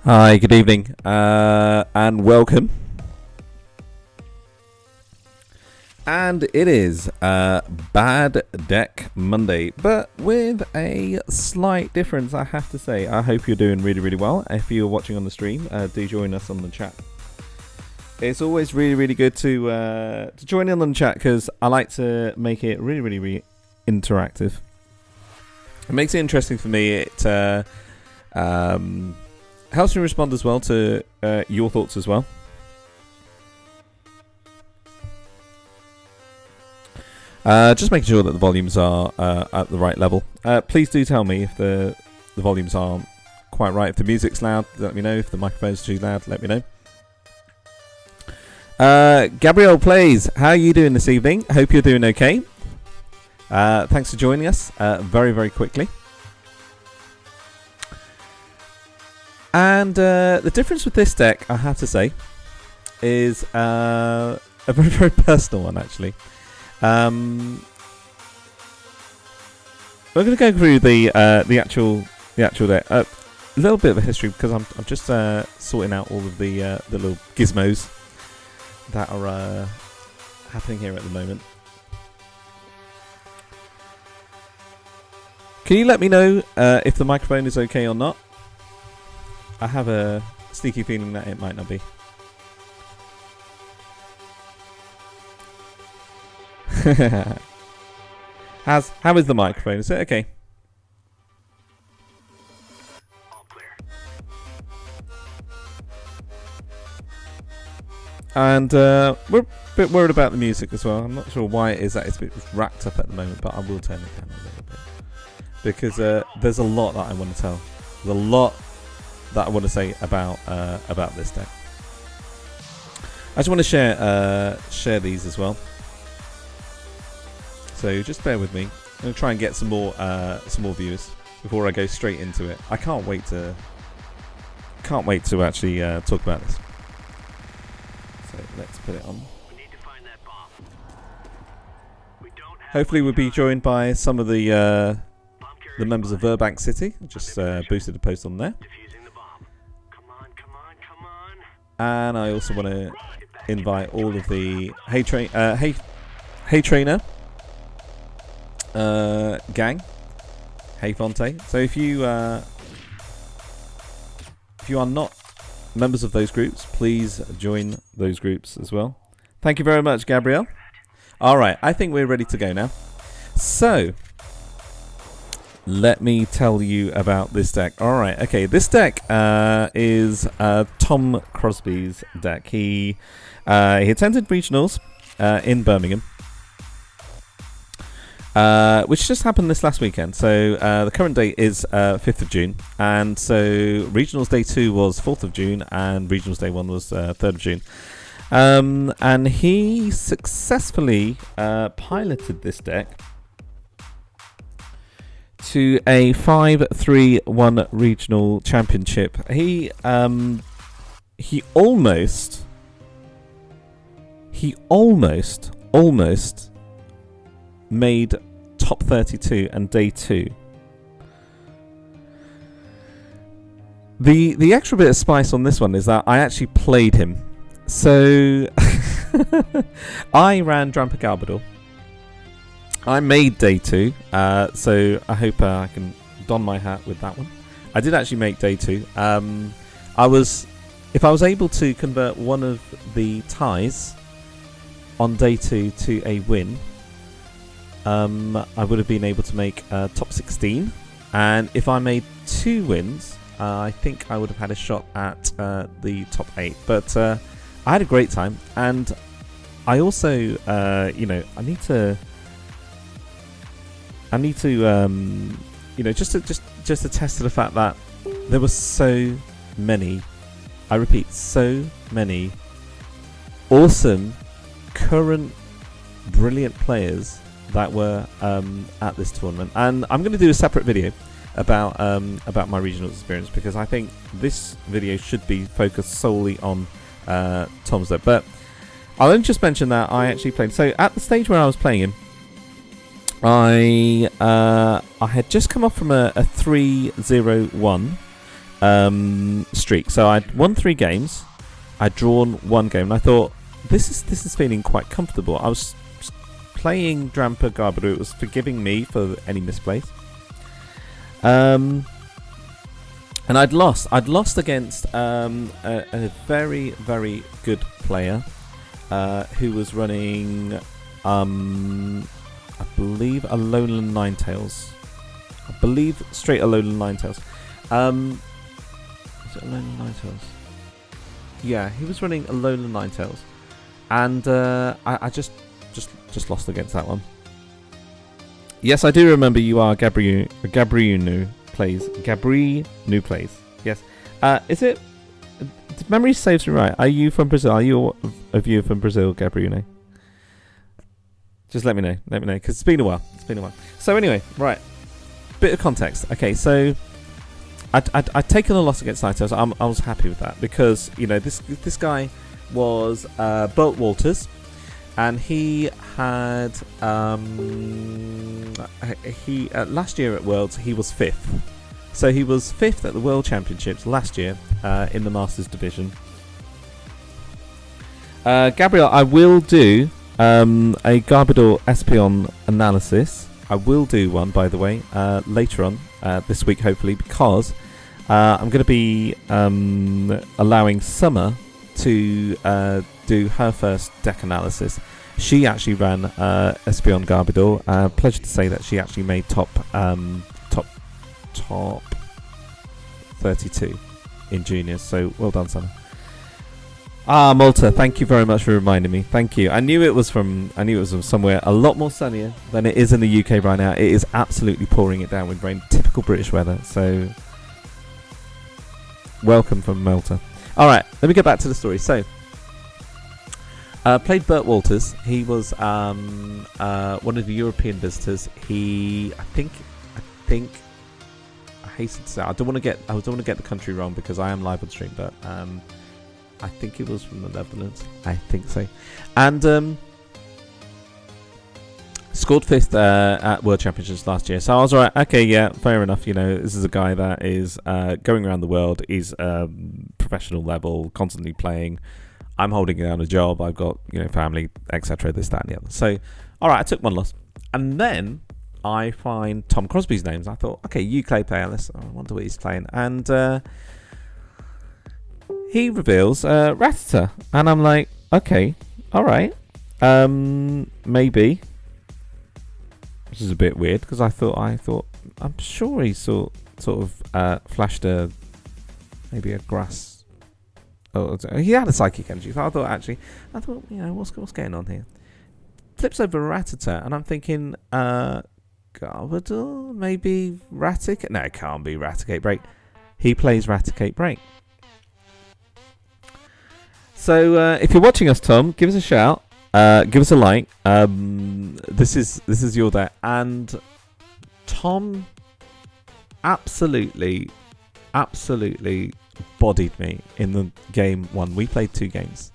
Hi, good evening, and welcome. And it is Bad Deck Monday, but with a slight difference, I have to say. I hope you're doing really, really well. If you're watching on the stream, do join us on the chat. It's always really, really good to join in on the chat because I like to make it really, really, really interactive. It makes it interesting for me. It helps me respond as well to your thoughts as well. Just making sure that the volumes are at the right level. Please do tell me if the volumes aren't quite right. If the music's loud, let me know. If the microphone's too loud, let me know. Gabrielle Plays, how are you doing this evening? Hope you're doing okay. Thanks for joining us very, very quickly. And the difference with this deck, I have to say, is a very, very personal one, actually. We're going to go through the actual deck. A little bit of a history because I'm just sorting out all of the little gizmos that are happening here at the moment. Can you let me know if the microphone is okay or not? I have a sneaky feeling that it might not be. How is the microphone? Is it okay? All clear. And we're a bit worried about the music as well. I'm not sure why it is that it's a bit racked up at the moment, but I will turn it down a little bit because there's a lot that I want to tell. There's a lot that I want to say about this deck. I just want to share these as well. So just bear with me. I'm going to try and get some more viewers before I go straight into it. I can't wait to actually talk about this. So let's put it on. We need to find that bomb. We don't have Hopefully we'll be joined by some of the members of Burbank. Burbank City. I just boosted a post on there. Defusing the bomb. Come on, come on, come on. And I also want to invite all of the Hey Trainer gang. Hey Fonte. So if you are not members of those groups, please join those groups as well. Thank you very much, Gabrielle. All right, I think we're ready to go now. So let me tell you about this deck. All right, okay. This deck is Tom Crosby's deck. He attended regionals in Birmingham, which just happened this last weekend. So the current date is 5th of June, and so regionals day 2 was 4th of June, and regionals day 1 was 3rd of June. And he successfully piloted this deck to a 5-3-1 regional championship. He almost made top 32 and day 2. The extra bit of spice on this one is that I actually played him. So I ran Drampagarbador. I made day 2, so I hope I can don my hat with that one. I did actually make day 2. If I was able to convert one of the ties on day 2 to a win, I would have been able to make top 16. And if I made 2 wins, I think I would have had a shot at the top 8. But I had a great time, and I also, I need to, just attest to the fact that there were so many, I repeat, so many awesome, current, brilliant players that were at this tournament. And I'm going to do a separate video about my regional experience, because I think this video should be focused solely on Tom's deck. But I'll only just mention that I actually played. So at the stage where I was playing him, I had just come off from a 3-0-1 streak. So I'd won 3 games. I'd drawn 1 game, and I thought this is feeling quite comfortable. I was playing Drampa Garbodor. It was forgiving me for any misplays. And I'd lost. I'd lost against a very, very good player who was running, I believe, Alolan Ninetales. I believe straight Alolan Ninetales. Is it Alolan Ninetales? Yeah, he was running Alolan Ninetales, and I just lost against that one. Yes, I do remember you are Gabriunu plays. Gabriunu plays. Yes. Is it? Memory saves me right. Are you from Brazil? Are you a viewer from Brazil, Gabriunu? Just let me know. Let me know, because it's been a while. So anyway, right. Bit of context. Okay, so I'd taken a loss against Ninetales. I was happy with that because, you know, this guy was Burt Walters, and he had last year at Worlds he was 5th. So he was 5th at the World Championships last year in the Masters division. Gabriel, I will do a Garbodor Espeon analysis. I will do one, by the way, later on this week, hopefully, because I'm going to be allowing Summer to do her first deck analysis. She actually ran Espeon Garbodor. Pleasure to say that she actually made top 32 in juniors. So well done, Summer. Malta, thank you very much for reminding me. Thank you. I knew it was from somewhere a lot more sunnier than it is in the UK right now. It is absolutely pouring it down with rain. Typical British weather. So welcome from Malta. All right, let me get back to the story. So played Burt Walters. He was one of the European visitors. I hasten to say I don't want to get the country wrong because I am live on stream, but I think it was from the Netherlands. I think so. And scored 5th at World Championships last year. So I was alright. Okay, yeah, fair enough. You know, this is a guy that is going around the world. He's professional level, constantly playing. I'm holding down a job. I've got, you know, family, etc. This, that, and the other. So, alright, I took 1 loss. And then I find Tom Crosby's names. I thought, okay, UK player. I wonder what he's playing. And he reveals Rattata, and I'm like, okay, all right, maybe. Which is a bit weird because I thought I'm sure he sort of flashed maybe a grass. Oh, he had a psychic energy. So I thought, you know, what's going on here? Flips over Rattata, and I'm thinking, Garbodor, maybe Raticate. No, it can't be Raticate Break. He plays Raticate Break. So if you're watching us, Tom, give us a shout, give us a like. This is your day, and Tom absolutely bodied me in the game 1. We played 2 games.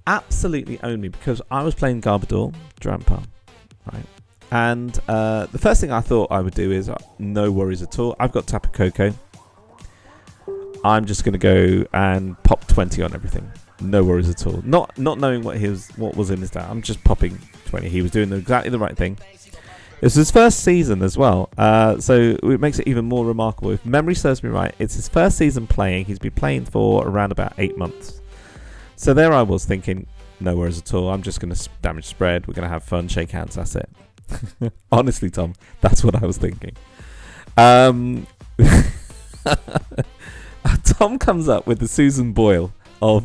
Absolutely owned me because I was playing Garbodor, Drampa, right? And the first thing I thought I would do is no worries at all. I've got Tapu Koko. I'm just going to go and pop 20 on everything. No worries at all. Not knowing what was in his deck. I'm just popping 20. He was doing exactly the right thing. It was his first season as well. So it makes it even more remarkable. If memory serves me right, it's his first season playing. He's been playing for around about 8 months. So there I was thinking, no worries at all. I'm just going to damage spread. We're going to have fun, shake hands. That's it. Honestly, Tom, that's what I was thinking. Tom comes up with the Susan Boyle of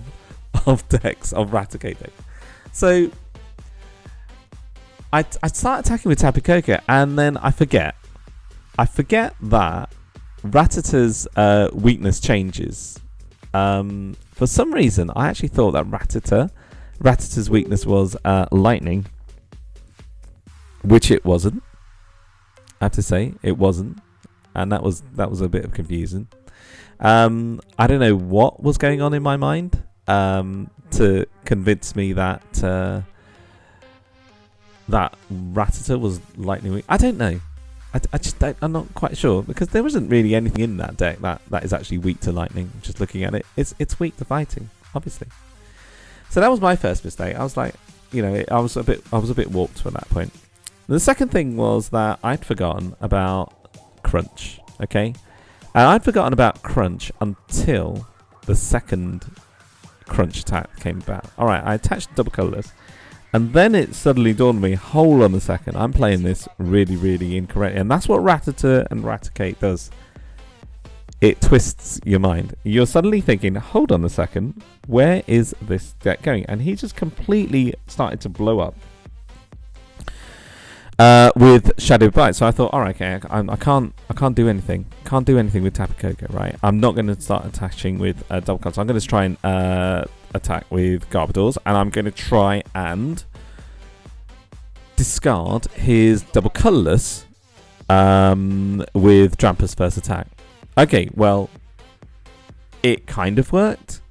decks, of Raticate decks. So I start attacking with Tapu Koko, and then I forget that Rattata's weakness changes. For some reason, I actually thought that Rattata's weakness was lightning, which it wasn't. I have to say, it wasn't, and that was a bit of confusing. I don't know what was going on in my mind to convince me that Rattata was lightning weak. I don't know. I just don't, I'm not quite sure, because there isn't really anything in that deck that is actually weak to lightning. Just looking at it, it's weak to fighting, obviously. So that was my first mistake. I was like, I was a bit warped at that point. The second thing was that I'd forgotten about Crunch. Okay, and I'd forgotten about Crunch until the second Crunch attack came about. All right, I attached double colorless. And then it suddenly dawned on me, hold on a second, I'm playing this really, really incorrectly. And that's what Raticate and Raticate does. It twists your mind. You're suddenly thinking, hold on a second, where is this deck going? And he just completely started to blow up with Shadow Bite. So I thought, all right, okay, I can't do anything. Can't do anything with Tapu Koko, right? I'm not going to start attaching with double cards. So I'm going to try and attack with Garbodors, and I'm going to try and discard his double colorless with Drampa's first attack. Okay, well, it kind of worked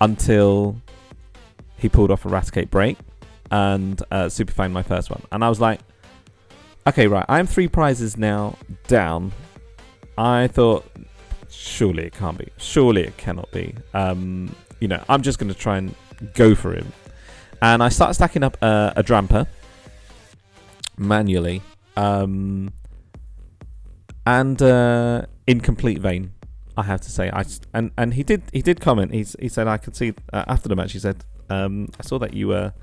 until he pulled off a Raticate break and super found my first one, and I was like, okay, right, I'm 3 prizes now down. I thought, surely it can't be, surely it cannot be. I'm just going to try and go for him. And I start stacking up a Drampa manually. And in complete vain, I have to say. And he did comment. He said, I could see after the match, he said, I saw that you were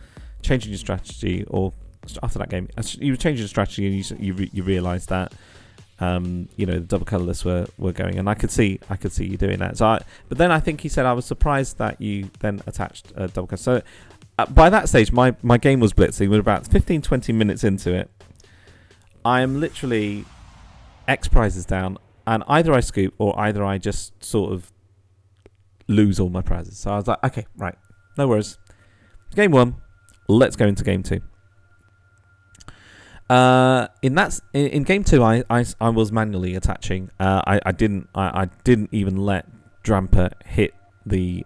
changing your strategy, or after that game, you were changing your strategy, and you realised that the double colorless were going, and I could see you doing that. So, but then I think he said, I was surprised that you then attached a double color. So by that stage, my game was blitzing. We're about 15-20 minutes into it. I am literally X prizes down, and either I scoop or either I just sort of lose all my prizes. So I was like, okay, right, no worries. Game 1, let's go into game 2. In game 2, I was manually attaching. I didn't even let Drampa hit the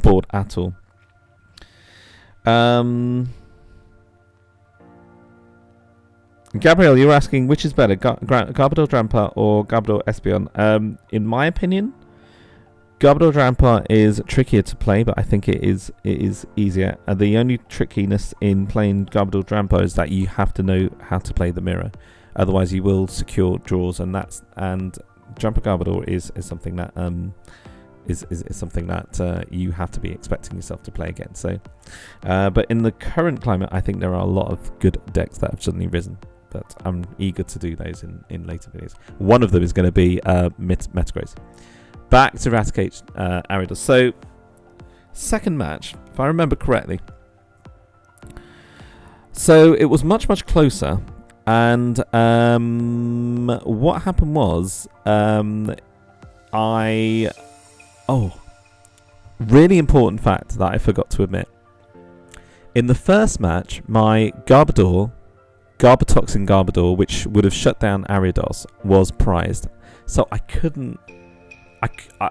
board at all. Gabriel, you're asking which is better, Garbodor Drampa or Garbodor Espeon? In my opinion, Garbodor Drampa is trickier to play, but I think it is easier. The only trickiness in playing Garbodor Drampa is that you have to know how to play the mirror, otherwise you will secure draws, and Drampa Garbodor is something that is something that you have to be expecting yourself to play against. So, but in the current climate, I think there are a lot of good decks that have suddenly risen. But I'm eager to do those in later videos. One of them is going to be Metagross. Back to Raticate Ariados. So, second match, if I remember correctly. So, it was much, much closer. And what happened was, really important fact that I forgot to admit. In the first match, my Garbotoxin Garbodor, which would have shut down Ariados, was prized. So I couldn't.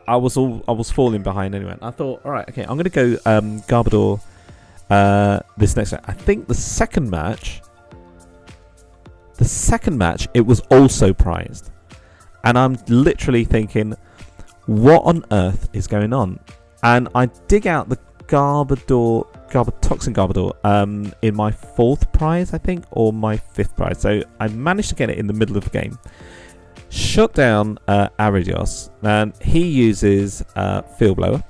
I was falling behind anyway. I thought, all right, okay, I'm going to go Garbodor this next match. I think the second match, it was also prized, and I'm literally thinking, what on earth is going on? And I dig out the Garbotoxin Garbodor in my 4th prize, I think, or my 5th prize. So I managed to get it in the middle of the game. Shut down Ariados, and he uses Field Blower.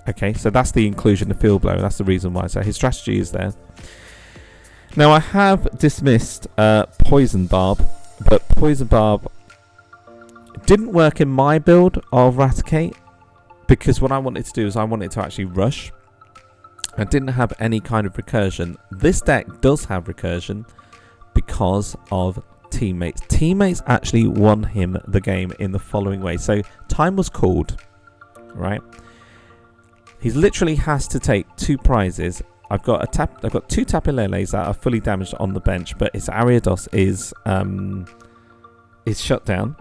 Okay, so that's the inclusion of Field Blower. That's the reason why. So his strategy is there. Now I have dismissed Poison Barb, but Poison Barb didn't work in my build of Raticate, because what I wanted to do is I wanted to actually rush. I didn't have any kind of recursion. This deck does have recursion because of teammates. Teammates actually won him the game in the following way. So time was called, right? He literally has to take 2 prizes. I've got 2 Tapu Leles that are fully damaged on the bench, but his Ariados is shut down.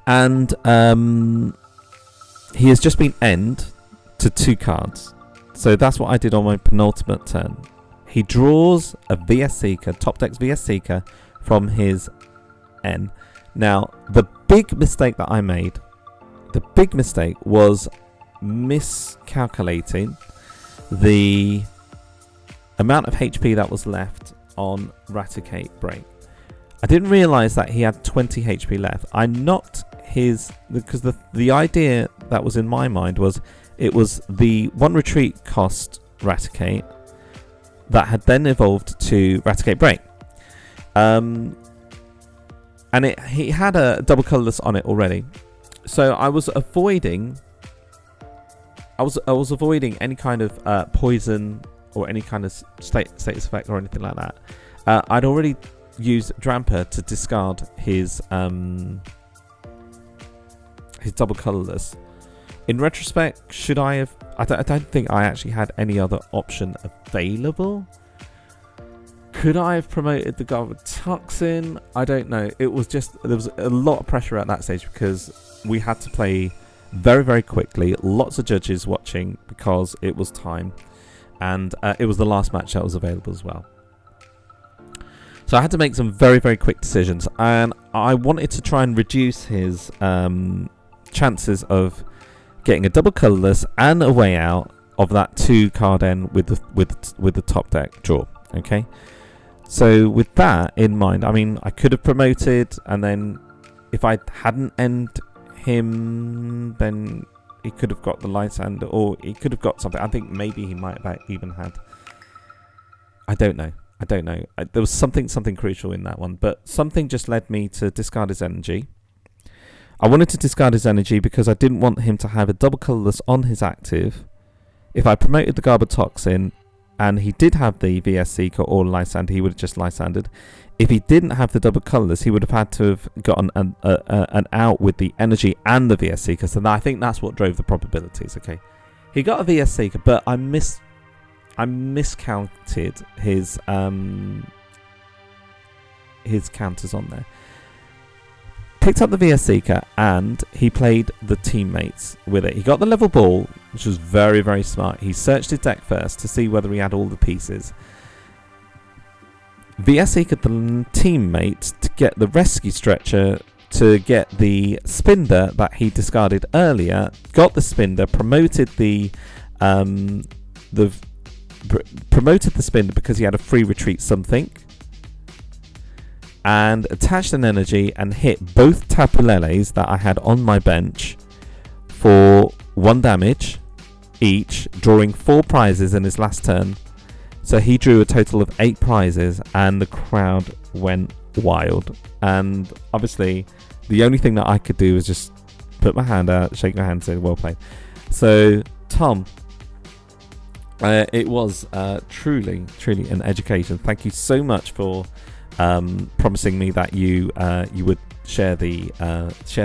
And he has just been end to 2 cards. So that's what I did on my penultimate turn. He draws a VS Seeker, top deck's VS Seeker, from his N. Now, the big mistake that I made, was miscalculating the amount of HP that was left on Raticate Break. I didn't realise that he had 20 HP left. I knocked his, because the idea that was in my mind was it was the 1 retreat cost Raticate that had then evolved to Raticate Break. And he had a double colourless on it already. So I was avoiding any kind of poison or any kind of status effect or anything like that. I'd already used Dramper to discard his double colourless. In retrospect, should I have? I don't think I actually had any other option available. Could I have promoted the Garden Toxin? I don't know. It was just, there was a lot of pressure at that stage because we had to play very, very quickly. Lots of judges watching because it was time. And it was the last match that was available as well. So I had to make some very, very quick decisions. And I wanted to try and reduce his chances of getting a double colourless and a way out of that 2 card end with the top deck draw. Okay. So with that in mind, I mean, I could have promoted, and then if I hadn't end him, then he could have got the light hand, or he could have got something. I think maybe he might have even had. I don't know. There was something crucial in that one, but something just led me to discard his energy. I wanted to discard his energy because I didn't want him to have a double colourless on his active. If I promoted the Garbo Toxin, and he did have the VS Seeker or Lysand, he would have just Lysanded. If he didn't have the double colourless, he would have had to have gotten an out with the energy and the VS Seeker. So I think that's what drove the probabilities. Okay, he got a VS Seeker, but I miscounted his counters on there. Picked up the VS Seeker and he played the teammates with it. He got the level ball, which was very, very smart. He searched his deck first to see whether he had all the pieces. VS Seeker the teammates to get the rescue stretcher, to get the Spinder that he discarded earlier. Got the Spinder, promoted the Spinder because he had a free retreat something, and attached an energy and hit both Tapuleles that I had on my bench for 1 damage each, drawing 4 prizes in his last turn. So he drew a total of 8 prizes and the crowd went wild. And obviously the only thing that I could do was just put my hand out, shake my hand, say well played. So Tom, it was truly an education. Thank you so much for promising me that you would share the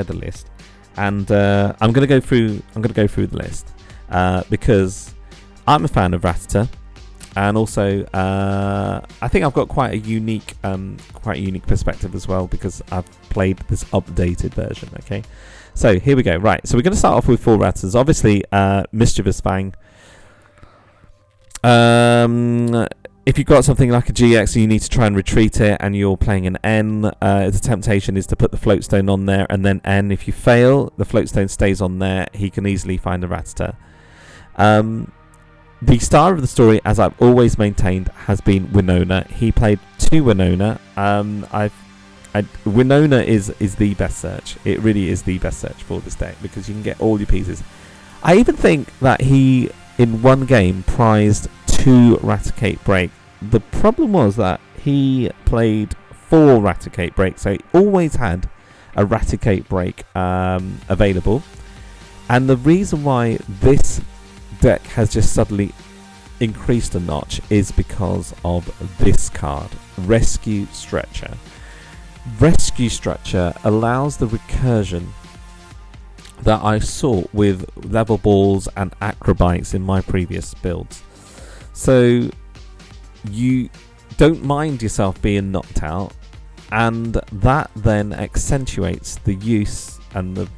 list, and I'm gonna go through the list because I'm a fan of Rattata, and also I think I've got quite a unique perspective as well because I've played this updated version. Okay, so here we go. Right, so we're going to start off with 4 Rattas. Obviously, Mischievous Fang. If you've got something like a GX and you need to try and retreat it and you're playing an N, the temptation is to put the floatstone on there and then N. If you fail, the floatstone stays on there. He can easily find the Rattata. The star of the story, as I've always maintained, has been Winona. He played 2 Winona. Winona is the best search. It really is the best search for this deck because you can get all your pieces. I even think that he, in one game, prized 2 Raticate Break. The problem was that he played 4 Raticate Break, so he always had a Raticate Break available. And the reason why this deck has just suddenly increased a notch is because of this card, Rescue Stretcher. Rescue Stretcher allows the recursion that I saw with level balls and acrobites in my previous builds. So you don't mind yourself being knocked out, and that then accentuates the use and the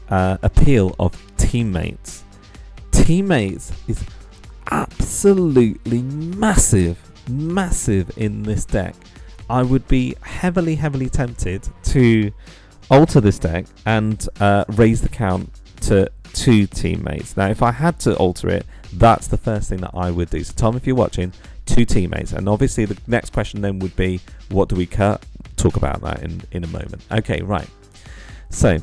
appeal of teammates. Teammates is absolutely massive in this deck, I would be heavily tempted to alter this deck and raise the count to 2 teammates. Now, if I had to alter it, that's the first thing that I would do. So, Tom, if you're watching, 2 teammates. And obviously, the next question then would be, what do we cut? Talk about that in a moment. Okay, right. So,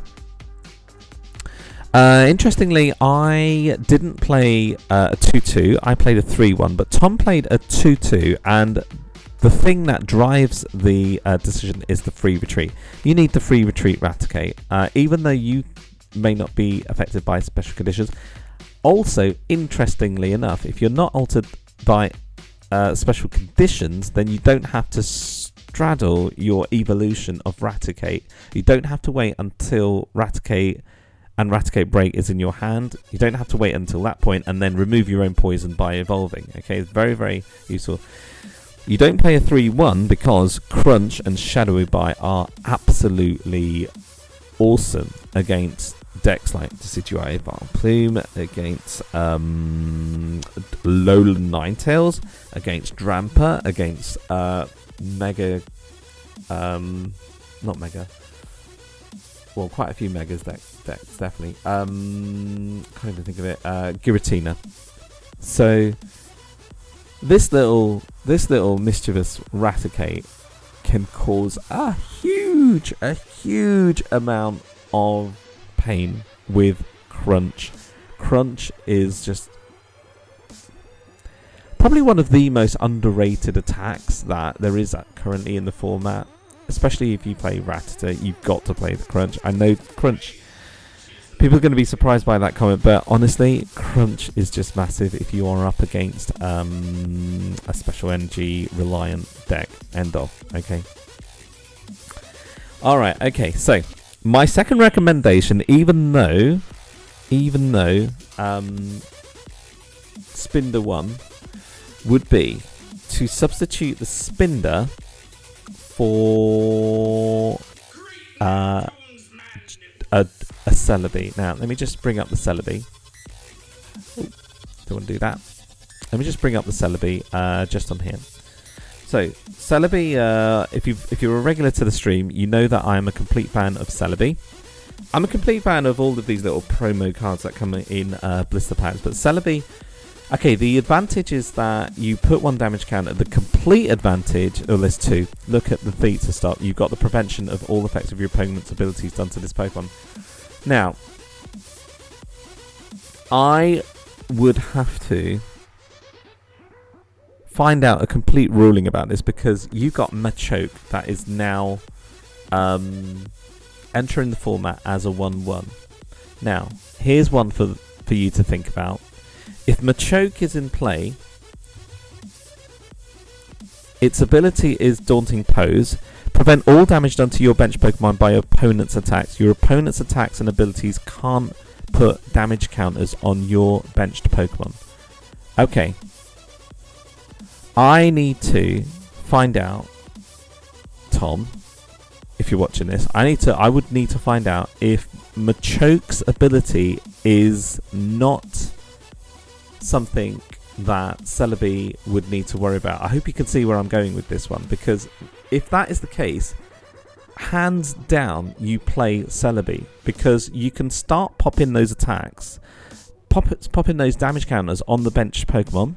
interestingly, I didn't play a 2-2. I played a 3-1, but Tom played a 2-2, and the thing that drives the decision is the free retreat. You need the free retreat Raticate, even though you may not be affected by special conditions. Also, interestingly enough, if you're not altered by special conditions, then you don't have to straddle your evolution of Raticate. You don't have to wait until Raticate and Raticate Break is in your hand. You don't have to wait until that point and then remove your own poison by evolving. Okay, it's very useful. You don't play a 3-1 because Crunch and Shadowy Bite are absolutely awesome against decks like Decidueye, Plume, against Lowland Ninetales, against Drampa, against Mega, not Mega, well, quite a few Megas decks definitely. Can't even think of it. Giratina. So this little mischievous Raticate can cause a huge amount of pain with Crunch. Crunch is just probably one of the most underrated attacks that there is currently in the format. Especially if you play Rattata, you've got to play the Crunch. I know Crunch, people are going to be surprised by that comment, but honestly, Crunch is just massive if you are up against a special energy reliant deck. End of. Okay. Alright, okay, so my second recommendation, even though Spinder 1 would be to substitute the Spinder for a Celebi. Now, let me just bring up the Celebi. Don't want to do that. Let me just bring up the Celebi just on here. So, Celebi, if you're a regular to the stream, you know that I am a complete fan of Celebi. I'm a complete fan of all of these little promo cards that come in blister packs, but Celebi, okay, the advantage is that you put 1 damage counter. The complete advantage, oh, there's 2. Look at the Theta stop. You've got the prevention of all effects of your opponent's abilities done to this Pokemon. Now, I would have to find out a complete ruling about this because you've got Machoke that is now entering the format as a 1-1. Now, here's one for you to think about. If Machoke is in play, its ability is Daunting Pose. Prevent all damage done to your bench Pokemon by opponent's attacks. Your opponent's attacks and abilities can't put damage counters on your benched Pokemon. Okay. I need to find out, Tom, if you're watching this, I would need to find out if Machoke's ability is not something that Celebi would need to worry about. I hope you can see where I'm going with this one, because if that is the case, hands down you play Celebi, because you can start popping those attacks, popping those damage counters on the bench Pokemon,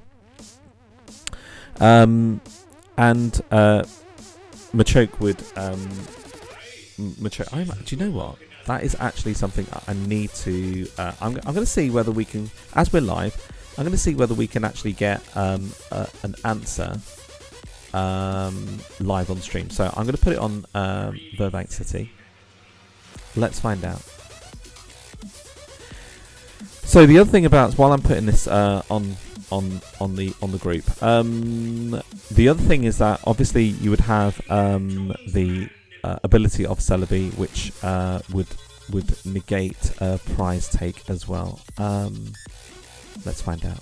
and Machoke would Machoke. Do you know what? That is actually something I need to. I'm going to see whether we can, as we're live, I'm going to see whether we can actually get an answer live on stream. So I'm going to put it on Birmingham City. Let's find out. So the other thing about, while I'm putting this on the group, the other thing is that obviously you would have the ability of Celebi, which would negate prize take as well. Let's find out.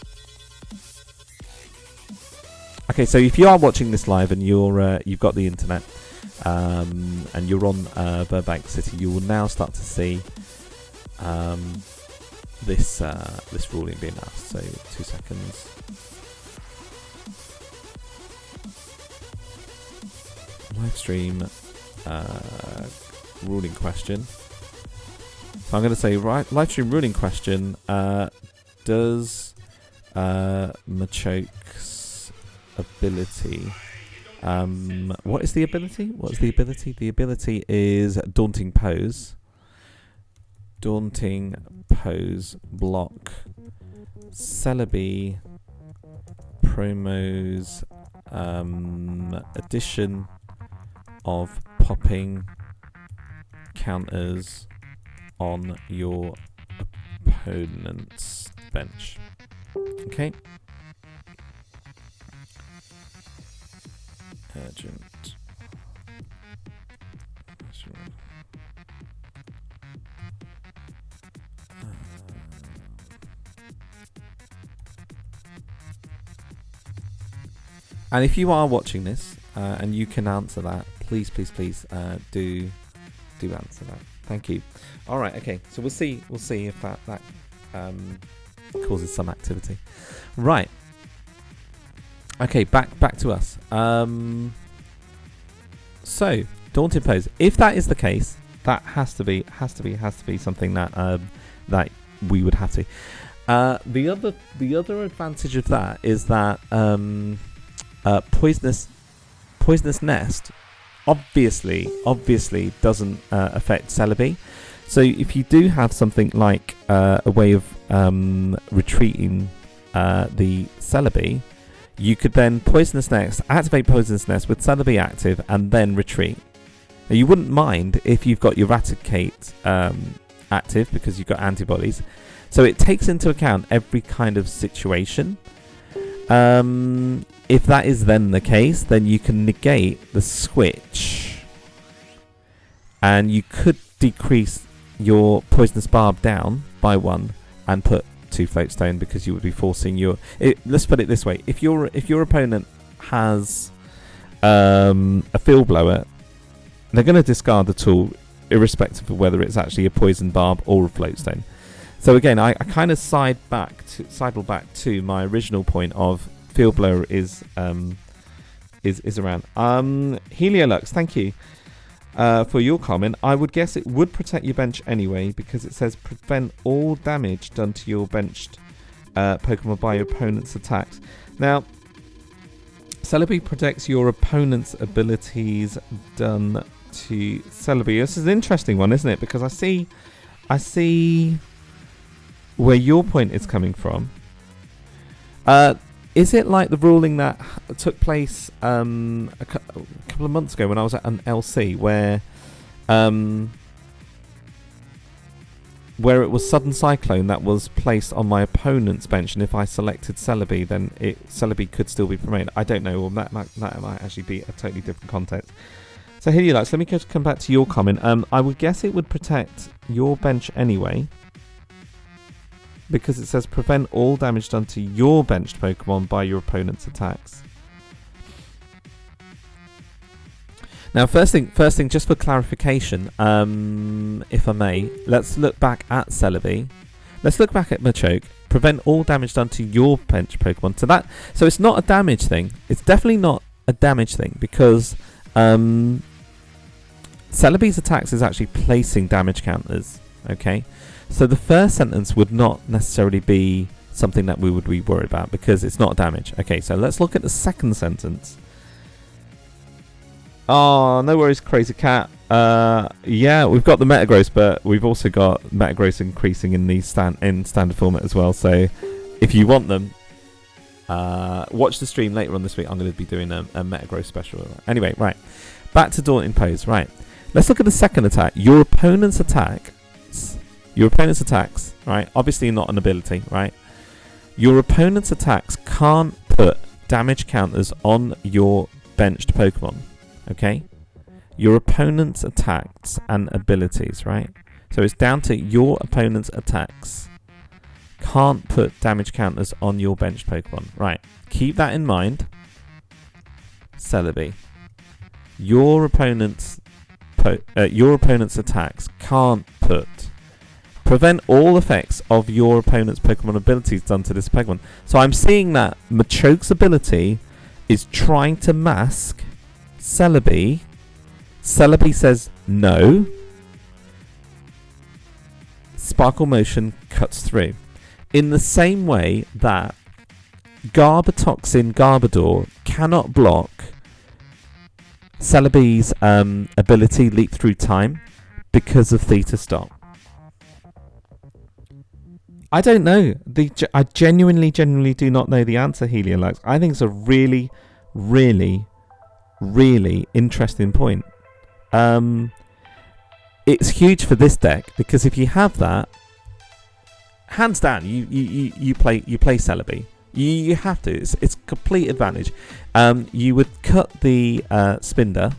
Okay, so if you are watching this live and you've got the internet and you're on Burbank City, you will now start to see this ruling being asked. So 2 seconds. live stream ruling question. So I'm going to say live stream ruling question. Does Machoke's ability? What is the ability? What is the ability? The ability is Daunting Pose. Daunting Pose block. Celebi promos addition of popping counters on your opponent's bench. Okay. Urgent. And if you are watching this and you can answer that, please do answer that. Thank you. All right. Okay. So we'll see if that causes some activity. Right. Okay. Back to us. So Daunting Pose. If that is the case, that has to be something that that we would have to. The other advantage of that is that Poisonous Nest obviously doesn't affect Celebi. So if you do have something like a way of retreating the Celebi, you could then activate Poisonous Nest with Celebi active and then retreat. Now, you wouldn't mind if you've got your Raticate active because you've got antibodies. So it takes into account every kind of situation. If that is then the case, then you can negate the switch and you could decrease your Poisonous Barb down by 1 and put 2 Floatstone because you would be forcing your... let's put it this way. If your opponent has a Field Blower, they're going to discard the tool irrespective of whether it's actually a Poison Barb or a Floatstone. So again, I kind of sidle back to my original point of Field Blower is around. Heliolux, thank you for your comment. I would guess it would protect your bench anyway because it says prevent all damage done to your benched Pokemon by your opponent's attacks. Now, Celebi protects your opponent's abilities done to Celebi. This is an interesting one, isn't it? Because I see where your point is coming from. Is it like the ruling that took place a couple of months ago when I was at an LC where it was Sudden Cyclone that was placed on my opponent's bench, and if I selected Celebi, then Celebi could still be promoted? I don't know. Well, that might actually be a totally different context. So Heliolux, let me just come back to your comment. I would guess it would protect your bench anyway, because it says prevent all damage done to your benched Pokemon by your opponent's attacks. Now, first thing, just for clarification, if I may, let's look back at Celebi. Let's look back at Machoke. Prevent all damage done to your benched Pokemon. So it's not a damage thing. It's definitely not a damage thing because Celebi's attacks is actually placing damage counters. Okay. So the first sentence would not necessarily be something that we would be worried about because it's not damage. Okay, so let's look at the second sentence. Oh, no worries, Crazy Cat. Yeah, we've got the Metagross, but we've also got Metagross increasing in the standard format as well. So if you want them, watch the stream later on this week. I'm going to be doing a Metagross special. Anyway, right. Back to Daunting Pose. Right. Let's look at the second attack. Your opponent's attacks, right? Obviously not an ability, right? Your opponent's attacks can't put damage counters on your benched Pokemon, okay? Your opponent's attacks and abilities, right? So it's down to your opponent's attacks can't put damage counters on your benched Pokemon, right? Keep that in mind. Celebi. Your opponent's attacks can't prevent all effects of your opponent's Pokemon abilities done to this Pokemon. So I'm seeing that Machoke's ability is trying to mask Celebi Celebi says no. Sparkle Motion cuts through. In the same way that Garbatoxin Garbodor cannot block Celebi's ability Leap Through Time because of Theta Stop. I don't know. I genuinely do not know the answer, Heliolux. I think it's a really, really, really interesting point. It's huge for this deck because if you have that, hands down, you play Celebi. You have to. It's complete advantage. You would cut the Spinder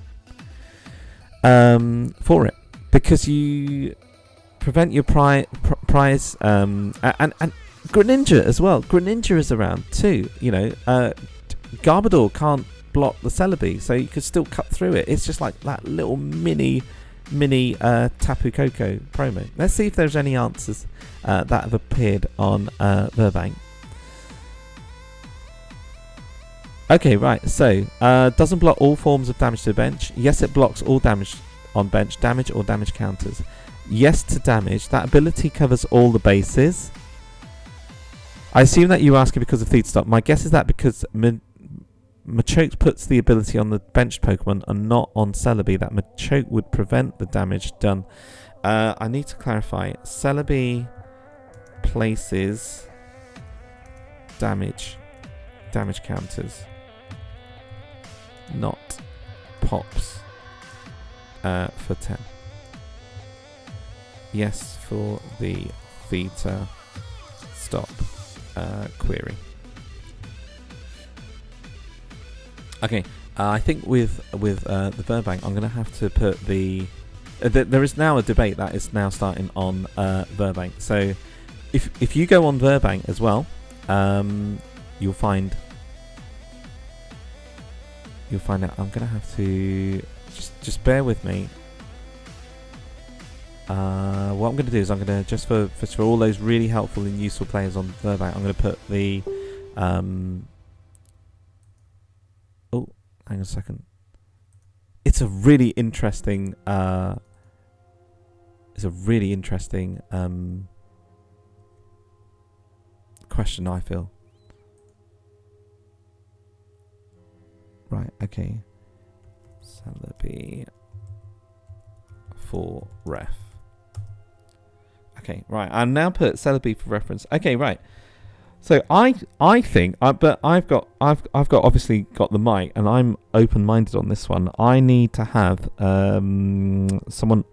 for it because you prevent your prize and Greninja as well. Greninja is around too. You know, Garbodor can't block the Celebi, so you could still cut through it. It's just like that little mini Tapu Koko promo. Let's see if there's any answers that have appeared on Burbank. Okay, right. So doesn't block all forms of damage to the bench. Yes, it blocks all damage on bench, damage or damage counters. Yes to damage. That ability covers all the bases. I assume that you ask it because of Theta Stop. My guess is that because Machoke puts the ability on the benched Pokemon and not on Celebi, that Machoke would prevent the damage done. I need to clarify. Celebi places damage counters, not pops for 10. Yes for the Theta Stop query. Okay, I think with the Burbank, I'm going to have to put the... there is now a debate that is now starting on Burbank. So if you go on Burbank as well, you'll find out. I'm going to have to... Just bear with me. What I'm going to do is I'm going to, just for all those really helpful and useful players on Burbank, I'm going to put the... oh, hang on a second. It's a really interesting... question, I feel. Right, okay. Celebi for ref. Okay, right. I'll now put Celebi for reference. Okay, right. So I think, but I've got obviously got the mic, and I'm open-minded on this one. I need to have someone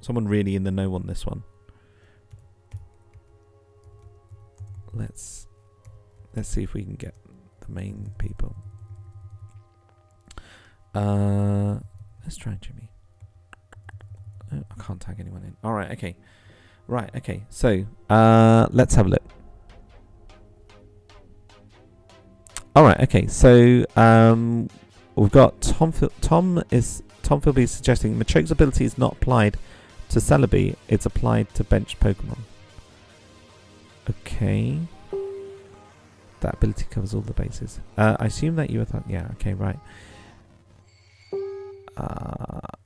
really in the know on this one. Let's see if we can get the main people. Let's try Jimmy. Oh, I can't tag anyone in. All right, okay. Right, okay. So, let's have a look. All right, okay. So, we've got Tom Philby suggesting Machoke's ability is not applied to Celebi, it's applied to bench Pokemon. Okay. That ability covers all the bases. I assume that you were yeah, okay, right.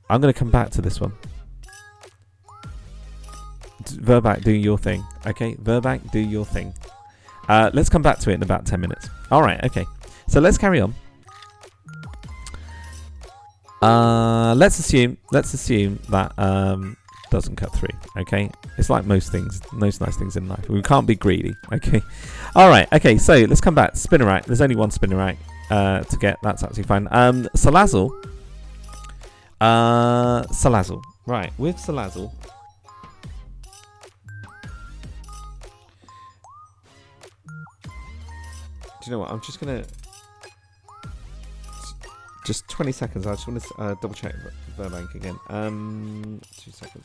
I'm going to come back to this one. Verback, do your thing. Okay, Verback, do your thing. Let's come back to it in about 10 minutes. Alright, okay. So let's carry on. Let's assume that doesn't cut through. Okay, it's like most things, most nice things in life. We can't be greedy. Okay, all right. Okay, so let's come back. Spinnerack. There's only one Spinnerack to get. That's absolutely fine. Salazzle. Salazzle. Right, with Salazzle. Do you know what? I'm just gonna. Just 20 seconds. I just want to double check Burbank again. 2 seconds.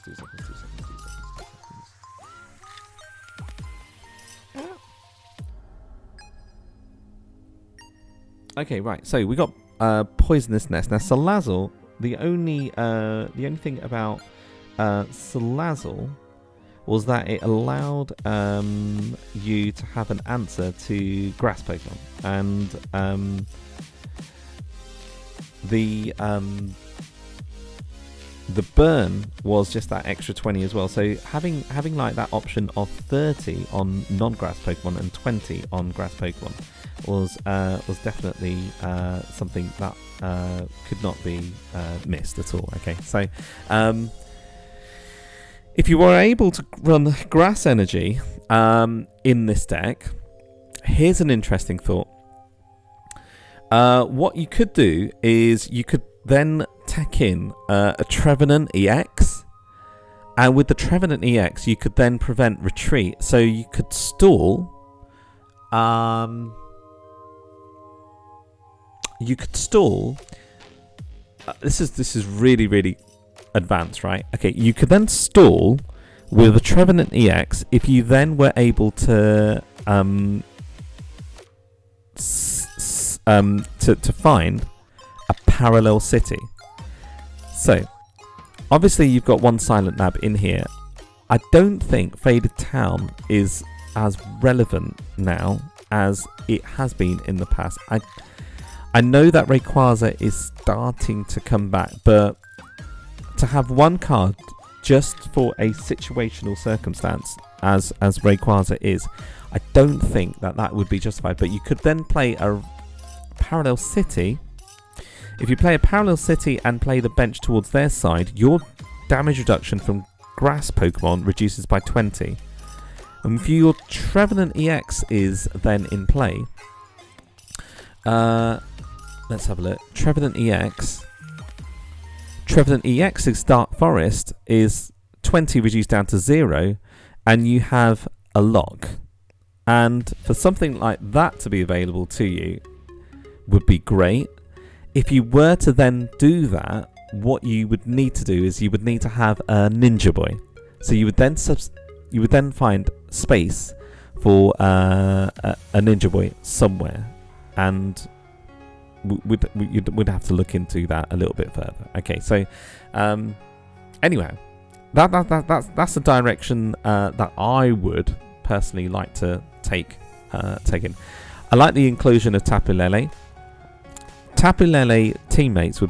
Okay, right. So we got Poisonous Nest. Now Salazzle. The only thing about Salazzle was that it allowed you to have an answer to Grass Pokemon, and the burn was just that extra 20 as well. So having like that option of 30 on non-grass Pokemon and 20 on grass Pokemon was definitely something that could not be missed at all. Okay, so if you were able to run grass energy in this deck, here's an interesting thought. What you could do is you could then tech in a Trevenant EX, and with the Trevenant EX you could then prevent retreat, so you could stall this is really advanced, right? Okay, you could then stall with a Trevenant EX if you then were able to to find a parallel city. So obviously you've got one Silent Lab in here. I don't think Faded Town is as relevant now as it has been in the past. I know that Rayquaza is starting to come back, but to have one card just for a situational circumstance as Rayquaza is, I don't think that would be justified. But you could then play a parallel city. If you play a parallel city and play the bench towards their side, your damage reduction from grass Pokemon reduces by 20. And if your Trevenant EX is then in play, let's have a look. Trevenant EX's Dark Forest is 20 reduced down to 0, and you have a lock. And for something like that to be available to you would be great. If you were to then do that, what you would need to do is you would need to have a Ninja Boy. So you would then find space for a Ninja Boy somewhere, and we'd have to look into that a little bit further. Okay, so anyway, that's the direction that I would personally like to take in. I like the inclusion of Tapu Lele. Tapu Lele teammates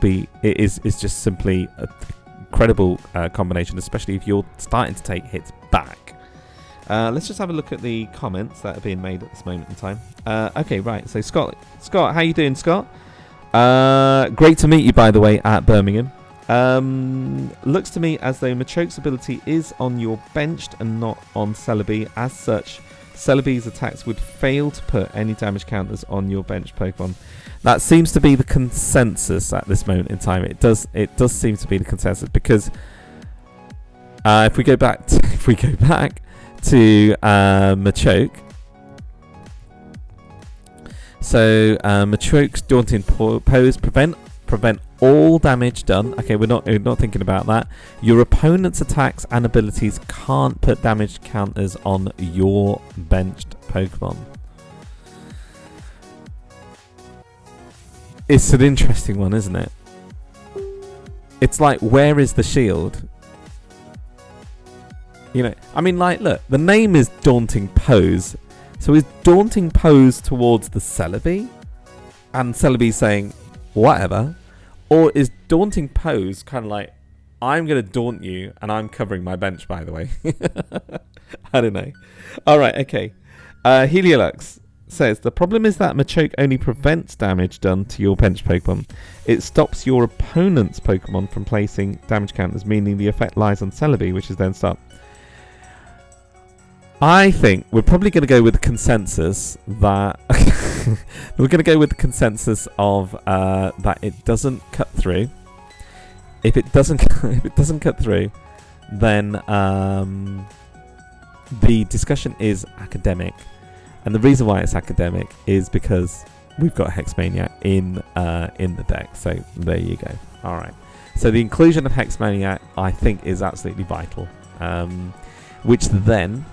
is just simply a incredible combination, especially if you're starting to take hits back. Let's just have a look at the comments that are being made at this moment in time. Okay, right. So Scott, how you doing, Scott? Great to meet you, by the way, at Birmingham. Looks to me as though Machoke's ability is on your benched and not on Celebi. As such, Celebi's attacks would fail to put any damage counters on your benched Pokemon. That seems to be the consensus at this moment in time. It does seem to be the consensus, because if we go back to Machoke. So Machoke's Daunting Pose prevent all damage done. Okay, we're not thinking about that. Your opponent's attacks and abilities can't put damage counters on your benched Pokemon. It's an interesting one, isn't it? It's like, where is the shield? You know, I mean, like, look, the name is Daunting Pose. So is Daunting Pose towards the Celebi? And Celebi saying, whatever? Or is Daunting Pose kind of like, I'm going to daunt you and I'm covering my bench, by the way? I don't know. Alright, okay. Heliolux says, the problem is that Machoke only prevents damage done to your bench Pokemon. It stops your opponent's Pokemon from placing damage counters, meaning the effect lies on Celebi, which is then stopped. I think we're probably going to go with the consensus that of that it doesn't cut through. If it doesn't cut through, then the discussion is academic, and the reason why it's academic is because we've got Hexmaniac in the deck. So there you go. All right. So the inclusion of Hexmaniac, I think, is absolutely vital, which then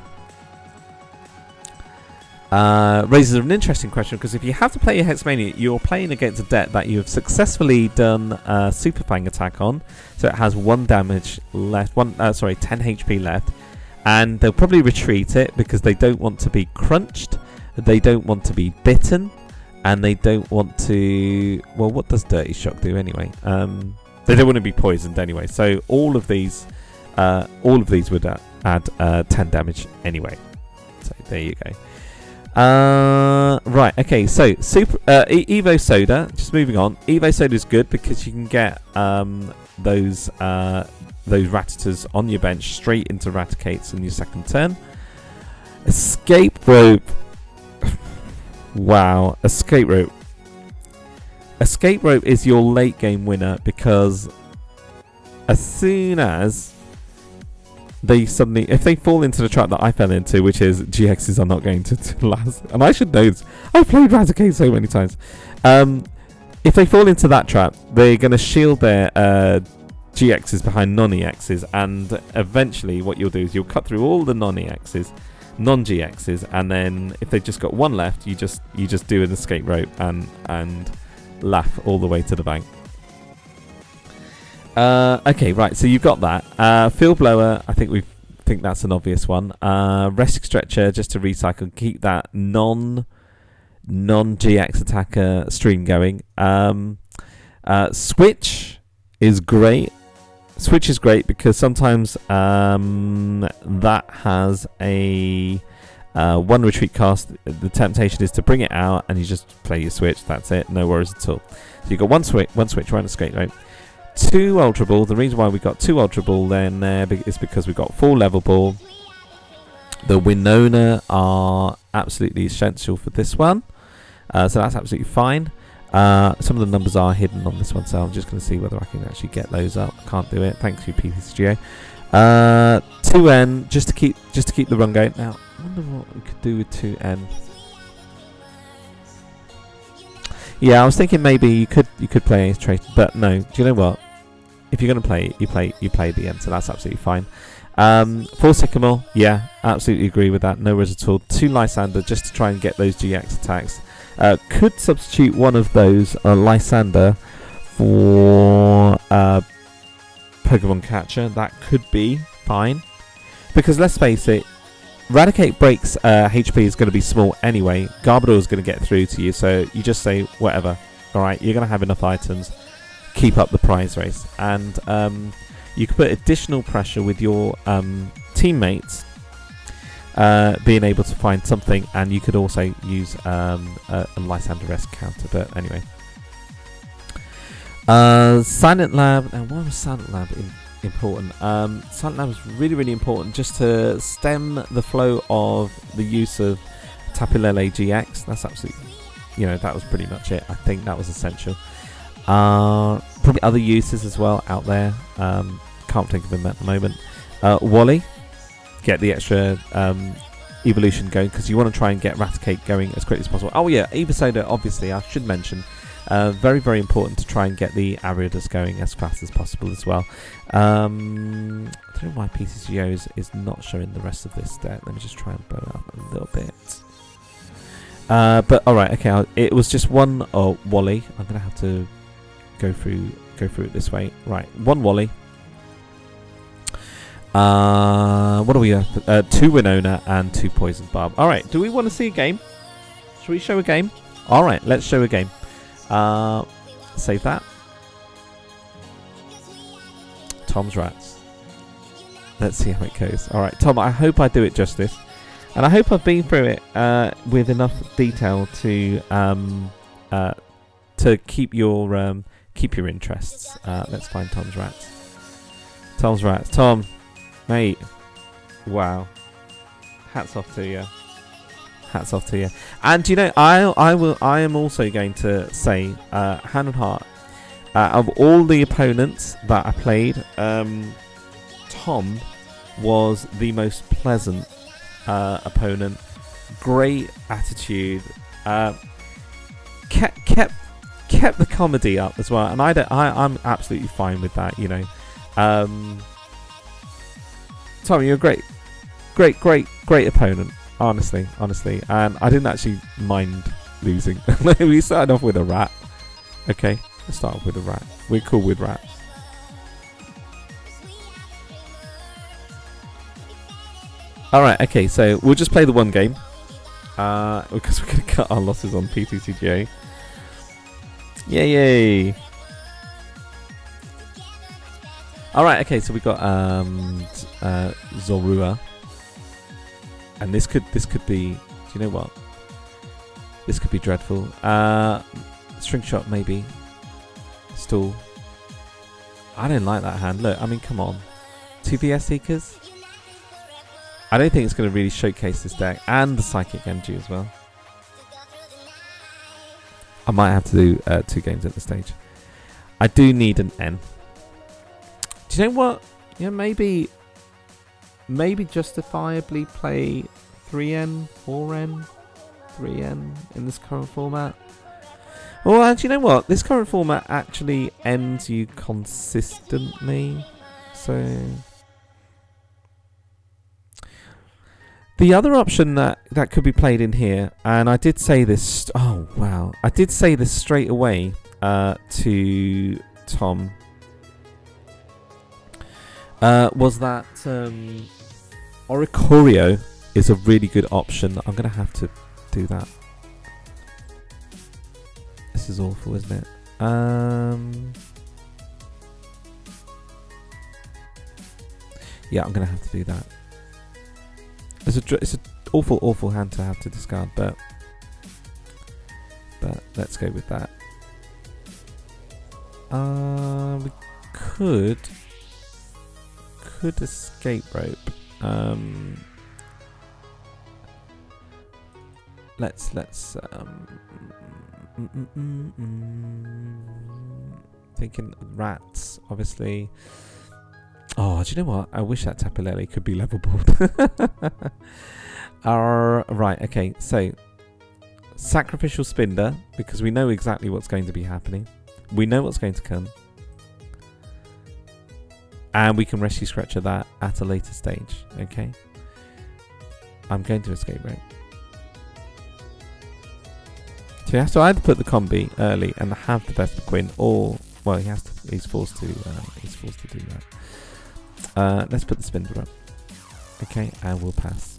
raises an interesting question, because if you have to play a Hexmania, you're playing against a deck that you have successfully done Super Fang attack on, so it has 1 damage left, 10 HP left, and they'll probably retreat it because they don't want to be crunched, they don't want to be bitten, and they don't want to... Well, what does Dirty Shock do anyway? They don't want to be poisoned anyway. So all of these would add 10 damage anyway. So there you go. Right, okay, so Evo Soda, just moving on. Evo Soda is good because you can get those Rattitors on your bench straight into Raticates in your second turn. Escape Rope. Wow, Escape Rope. Escape Rope is your late game winner because as soon as they suddenly, if they fall into the trap that I fell into, which is GXs are not going to last, and I should know this, I've played Raticate so many times. If they fall into that trap, they're going to shield their GXs behind non-EXs, and eventually what you'll do is you'll cut through all the non-EXs, non-GXs, and then if they've just got one left, you just do an escape rope and laugh all the way to the bank. Okay, right, so you've got that. Field Blower, I think that's an obvious one. Rescue Stretcher, just to recycle, keep that non-GX attacker stream going. Switch is great. Switch is great because sometimes that has a one retreat cast. The temptation is to bring it out and you just play your switch. That's it, no worries at all. So you've got one switch, right, escape rope. 2 Ultra Ball. The reason why we got 2 Ultra Ball then there is because we got 4 Level Ball. The Winona are absolutely essential for this one, so that's absolutely fine. Some of the numbers are hidden on this one, so I'm just going to see whether I can actually get those up. Can't do it. Thanks you, PTCGO. 2N just to keep the run going. Now, I wonder what we could do with 2N. Yeah, I was thinking maybe you could play Ace Traitor, but no. Do you know what? If you're going to play it, you play the end, so that's absolutely fine. 4 Sycamore, yeah, absolutely agree with that. No worries at all. 2 Lysander just to try and get those GX attacks. Could substitute one of those Lysander for Pokemon Catcher. That could be fine, because let's face it, Raticate breaks HP is going to be small anyway. Garbodor is going to get through to you, so you just say whatever. All right, you're going to have enough items. Keep up the prize race, and you can put additional pressure with your teammates being able to find something, and you could also use a Lysander-esque counter. But anyway, Silent Lab. Now, why was Silent Lab important? Silent Lab is really, really important just to stem the flow of the use of Tapulele GX. That's absolutely, that was pretty much it. I think that was essential. Probably other uses as well out there. Can't think of them at the moment. Wally, get the extra evolution going because you want to try and get Raticate going as quickly as possible. Oh yeah, Evo Soda, obviously I should mention. Very, very important to try and get the Ariados going as fast as possible as well. I don't know why PTCGO is not showing the rest of this deck. Let me just try and blow it up a little bit. But alright, okay, it was just one Wally. I'm going to have to go through it this way. Right, 1 Wally. What do we have? 2 Winona and 2 Poison Barb. Alright, do we want to see a game? Shall we show a game? Alright, let's show a game. Save that. Tom's Rats. Let's see how it goes. Alright, Tom, I hope I do it justice. And I hope I've been through it with enough detail to keep your interests. Let's find Tom's Rats. Tom's Rats. Tom, mate. Wow. Hats off to you. Hats off to you. And I am also going to say, hand on heart, of all the opponents that I played, Tom was the most pleasant opponent. Great attitude. Kept the comedy up as well, and I'm absolutely fine with that. Tom, you're a great opponent. Honestly, and I didn't actually mind losing. We started off with a rat. Okay, let's start off with a rat. We're cool with rats. Alright, okay, so we'll just play the one game. Because we're going to cut our losses on PTCGO. Yay! All right. Okay. So we got Zorua, and this could be. Do you know what? This could be dreadful. String shot maybe. Stall. I don't like that hand. Look, I mean, come on. 2 VS Seekers. I don't think it's going to really showcase this deck, and the Psychic Energy as well. I might have to do 2 games at this stage. I do need an N. Do you know what? Yeah, maybe justifiably play 3N, 4N, 3N in this current format. Well, and you know what? This current format actually ends you consistently. So the other option that could be played in here, and I did say this. Oh wow! I did say this straight away to Tom. Was that Oricorio is a really good option. I'm gonna have to do that. This is awful, isn't it? Yeah, I'm gonna have to do that. It's an awful hand to have to discard, but let's go with that. We could escape rope. Let's thinking rats, obviously. Oh, do you know what? I wish that Tapu Lele could be level board. Right, okay, so Sacrificial Spinder, because we know exactly what's going to be happening. We know what's going to come. And we can Rescue Scratcher that at a later stage, okay? I'm going to escape rope. So he has to either put the combi early and have the best Quinn, or well, he's forced to do that. Let's put the Spindle up. Okay, and we'll pass.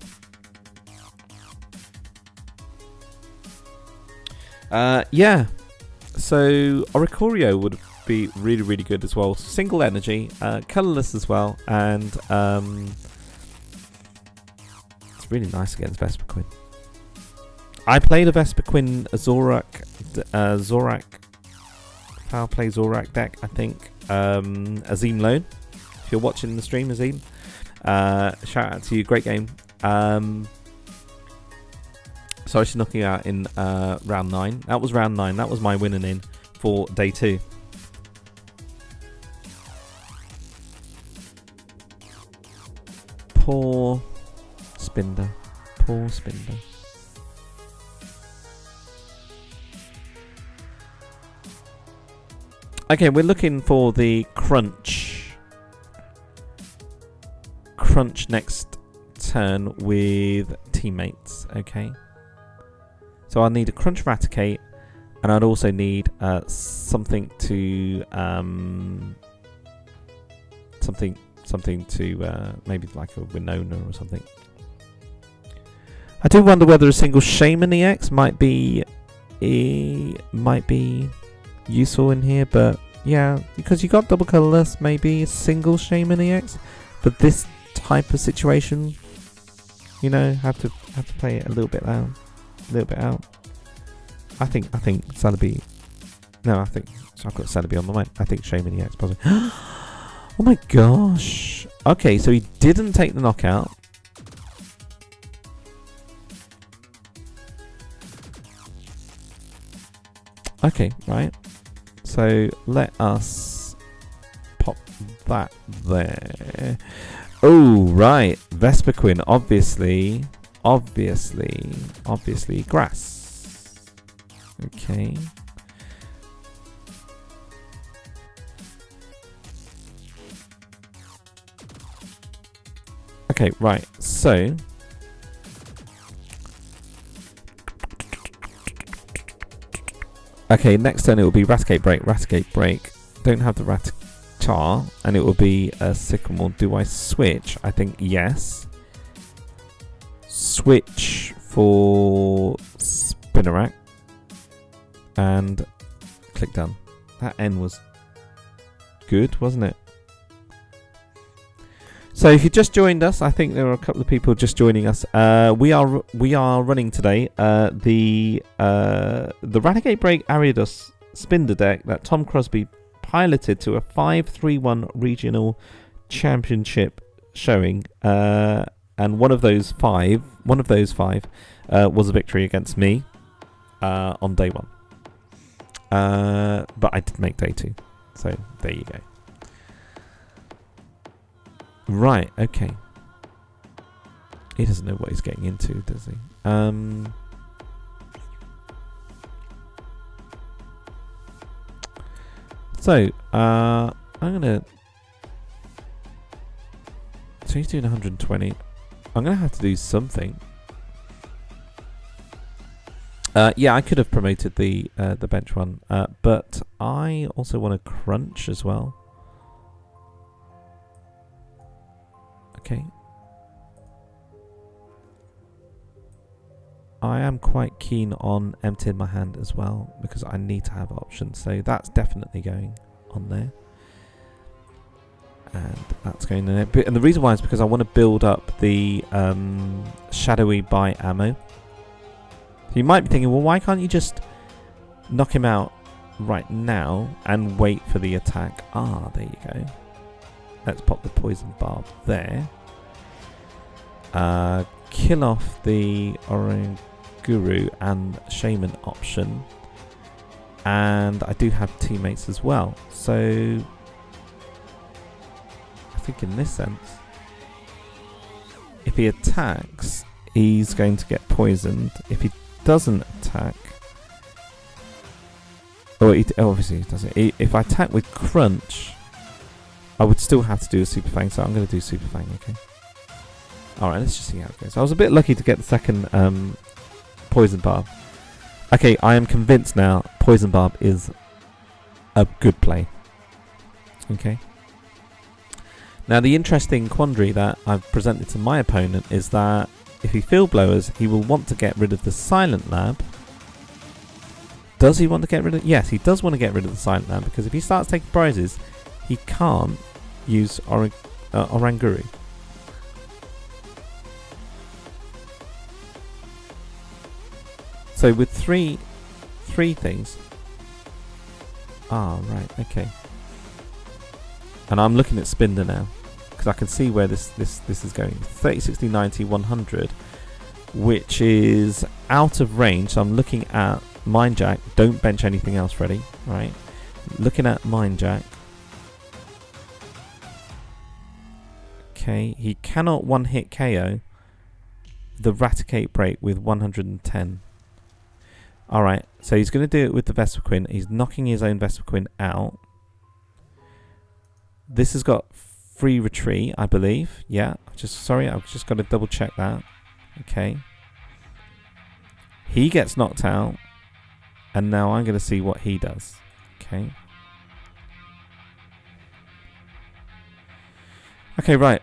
Yeah. So Oricorio would be really, really good as well. Single energy, colorless as well, and it's really nice against Vespiquen. I played a Vespiquen Zorak Power Play Zorak deck, I think. Azim Lone. If you're watching the stream, Azim, shout out to you. Great game. Sorry to knocking out in round 9. That was round 9. That was my winning in for day 2. Poor Spinder. Poor Spinder. Okay, we're looking for the crunch next turn with teammates. Okay, so I'll need a crunch Raticate, and I'd also need something to something to maybe like a Winona or something. I do wonder whether a single Shaman EX might be useful in here, but yeah, because you got double colorless, maybe a single Shaman EX for this type of situation. You know, have to play it a little bit out. I think Celebi. No, I think so. I've got Celebi on my mind. I think Shaman EX possibly. Oh my gosh. Okay, so he didn't take the knockout. Okay, right. So let us pop that there. Oh, right. Vespiquen, obviously grass. Okay. Okay, right. So okay, next turn it will be Raticate Break. Don't have the Raticchar, and it will be a Sycamore. Do I switch? I think yes. Switch for Spinarak, and click done. That N was good, wasn't it? So if you just joined us, I think there are a couple of people just joining us. We are running today the Raticate Break Ariados Spinder deck that Tom Crosby piloted to a 5-3-1 regional championship showing, and one of those five was a victory against me on day 1. But I did make day 2, so there you go. Right, okay. He doesn't know what he's getting into, does he? So I'm gonna. So he's doing 120. I'm gonna have to do something. Yeah, I could have promoted the bench one, but I also want to crunch as well. Okay. I am quite keen on emptying my hand as well because I need to have options. So that's definitely going on there. And that's going in there. And the reason why is because I want to build up the shadowy buy ammo. So you might be thinking, well, why can't you just knock him out right now and wait for the attack? Ah, there you go. Let's pop the poison barb there. Kill off the Oranguru and Shaman option. And I do have teammates as well. So I think in this sense, if he attacks, he's going to get poisoned. If he doesn't attack, obviously he doesn't. If I attack with Crunch, I would still have to do a Super Fang, so I'm going to do Super Fang, okay? Alright, let's just see how it goes. I was a bit lucky to get the second Poison Barb. Okay, I am convinced now Poison Barb is a good play. Okay. Now the interesting quandary that I've presented to my opponent is that if he field blowers, he will want to get rid of the Silent Lab. Does he want to get rid of... Yes, he does want to get rid of the Silent Lab, because if he starts taking prizes, he can't use Oranguru. So with three things... Ah, right, okay. And I'm looking at Spinder now, because I can see where this is going. 30, 60, 90, 100, which is out of range. So I'm looking at Mind Jack. Don't bench anything else, Freddy. Right? Looking at Mind Jack. Okay, he cannot one-hit KO the Raticate break with 110. Alright, so he's going to do it with the Vespiquen. He's knocking his own Vespiquen out. This has got free retreat, I believe. Yeah, I've just got to double check that. Okay. He gets knocked out. And now I'm going to see what he does. Okay. Okay, right.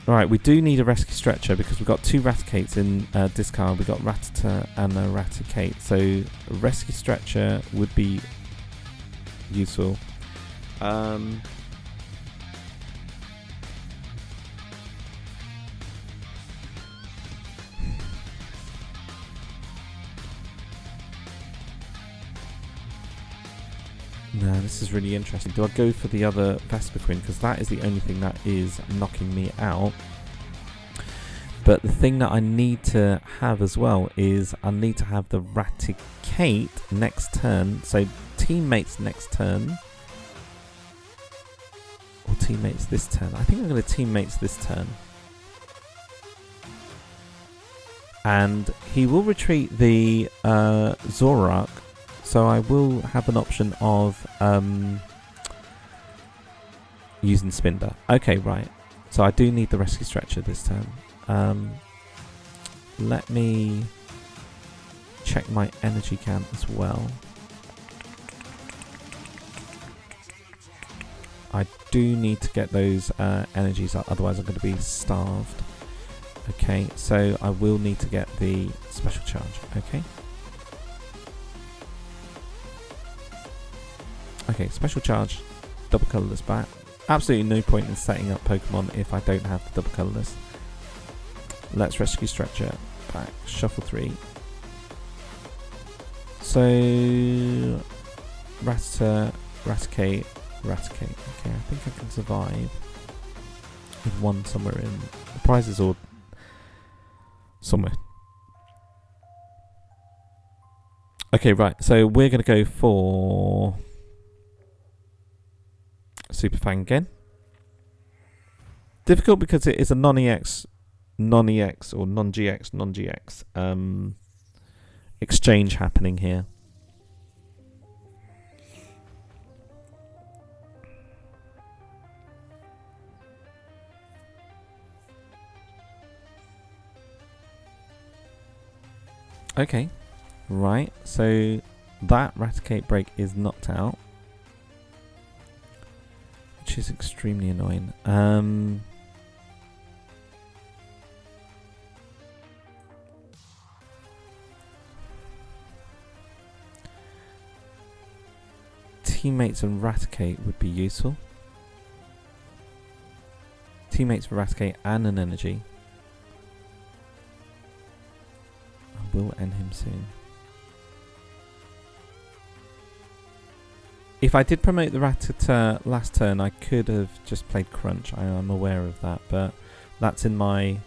Right, we do need a rescue stretcher because we've got 2 Raticates in discard. We've got Rattata and a Raticate. So a rescue stretcher would be useful. Now this is really interesting. Do I go for the other Vespiquen? Because that is the only thing that is knocking me out. But the thing that I need to have as well is I need to have the Raticate next turn. So teammates next turn. Or teammates this turn. I think I'm going to teammates this turn. And he will retreat the Zoroark. So I will have an option of using Spinder. Okay, right. So I do need the rescue stretcher this time. Let me check my energy can as well. I do need to get those energies up, otherwise I'm going to be starved. Okay, so I will need to get the special charge. Okay. Okay, special charge, double colourless bat. Absolutely no point in setting up Pokemon if I don't have the double colourless. Let's rescue Stretcher. Back. Shuffle 3. So Rattata, Raticate, Raticate. Okay, I think I can survive with one somewhere in. The prize is all somewhere. Okay, right. So we're going to go for Super Fang again. Difficult because it is a non-EX or non-GX exchange happening here. Okay, right. So that Raticate break is knocked out, which is extremely annoying. Teammates and Raticate would be useful. Teammates for Raticate and an energy. I will end him soon. If I did promote the Rattata last turn, I could have just played Crunch. I am aware of that, but that's in my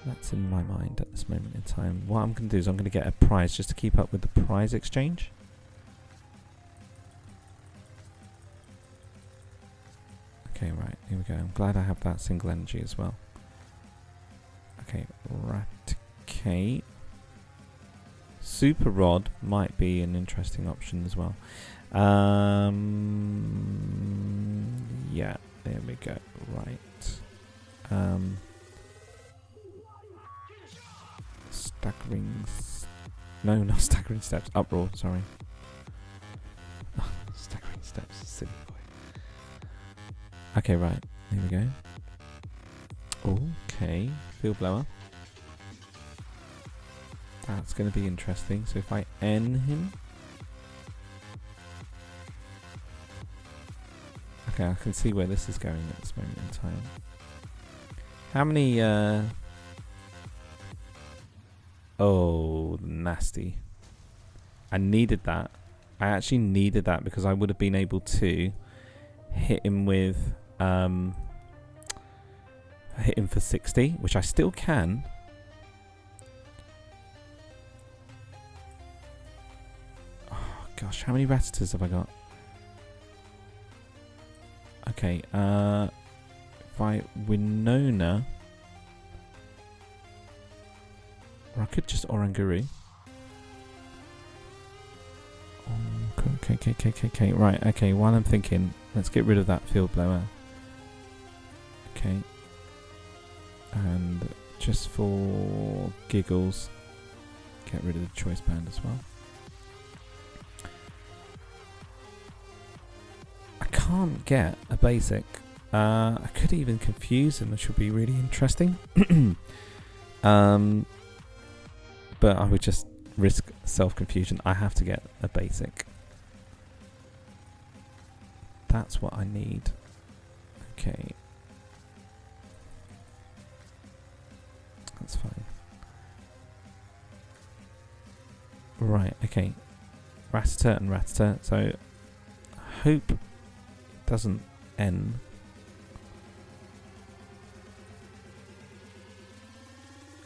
mind at this moment in time. What I'm going to do is I'm going to get a prize just to keep up with the prize exchange. Okay, right, here we go. I'm glad I have that single energy as well. Okay, Raticate. Super Rod might be an interesting option as well. Yeah, there we go. Right. Staggering. No, not Staggering Steps. Uproar, sorry. Staggering Steps, silly boy. Okay, right. Here we go. Okay, Field Blower. That's going to be interesting. So if I N him. Okay, I can see where this is going at this moment in time. How many... Oh, nasty. I needed that. I actually needed that because I would have been able to hit him with... hit him for 60, which I still can. Oh gosh, how many Rattatas have I got? Okay, if I Winona, or I could just Oranguru. Okay, right, okay, while I'm thinking, let's get rid of that Field Blower. Okay. And just for giggles, get rid of the Choice Band as well. I can't get a basic. I could even confuse him, which would be really interesting. But I would just risk self-confusion. I have to get a basic. That's what I need. Okay. That's fine. Right, okay. Rattata and Rattata. So, hope doesn't end.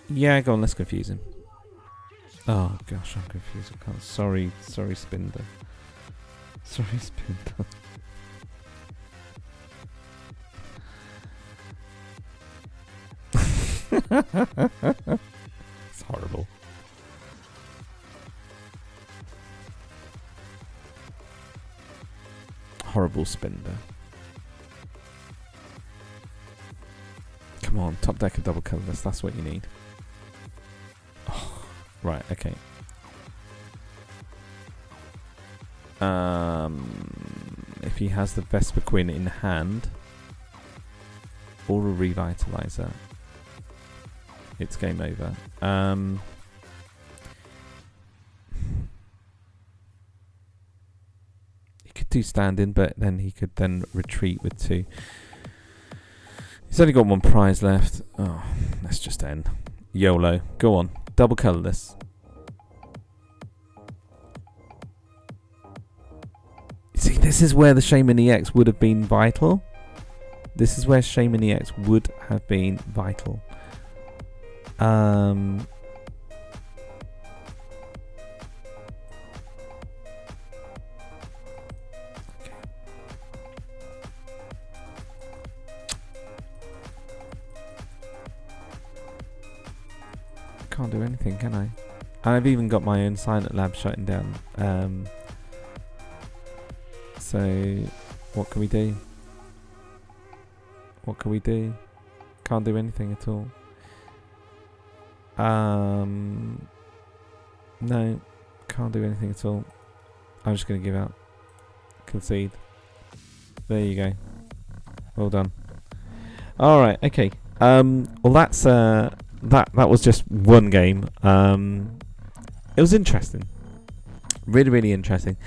Yeah, go on, let's confuse him. Oh gosh, I'm confused. I can't. Sorry, Spinder. Sorry, Spinder. It's horrible. Horrible Spinder. Come on, top deck of double colourless. That's what you need. Oh, right, okay. If he has the Vespiquen in hand, or a Revitalizer, it's game over. You could could do standing, but then he could then retreat with 2. He's only got 1 prize left. Oh, let's just end. YOLO. Go on. Double colourless. See, this is where the Shaman EX would have been vital. This is where Shaman EX would have been vital. Okay. Can't do anything, can I? I've even got my own silent lab shutting down. So, what can we do? What can we do? Can't do anything at all. No, can't do anything at all. I'm just going to give out. Concede. There you go. Well done. All right. Okay. Well, that's that was just one game. It was interesting. Really, really interesting.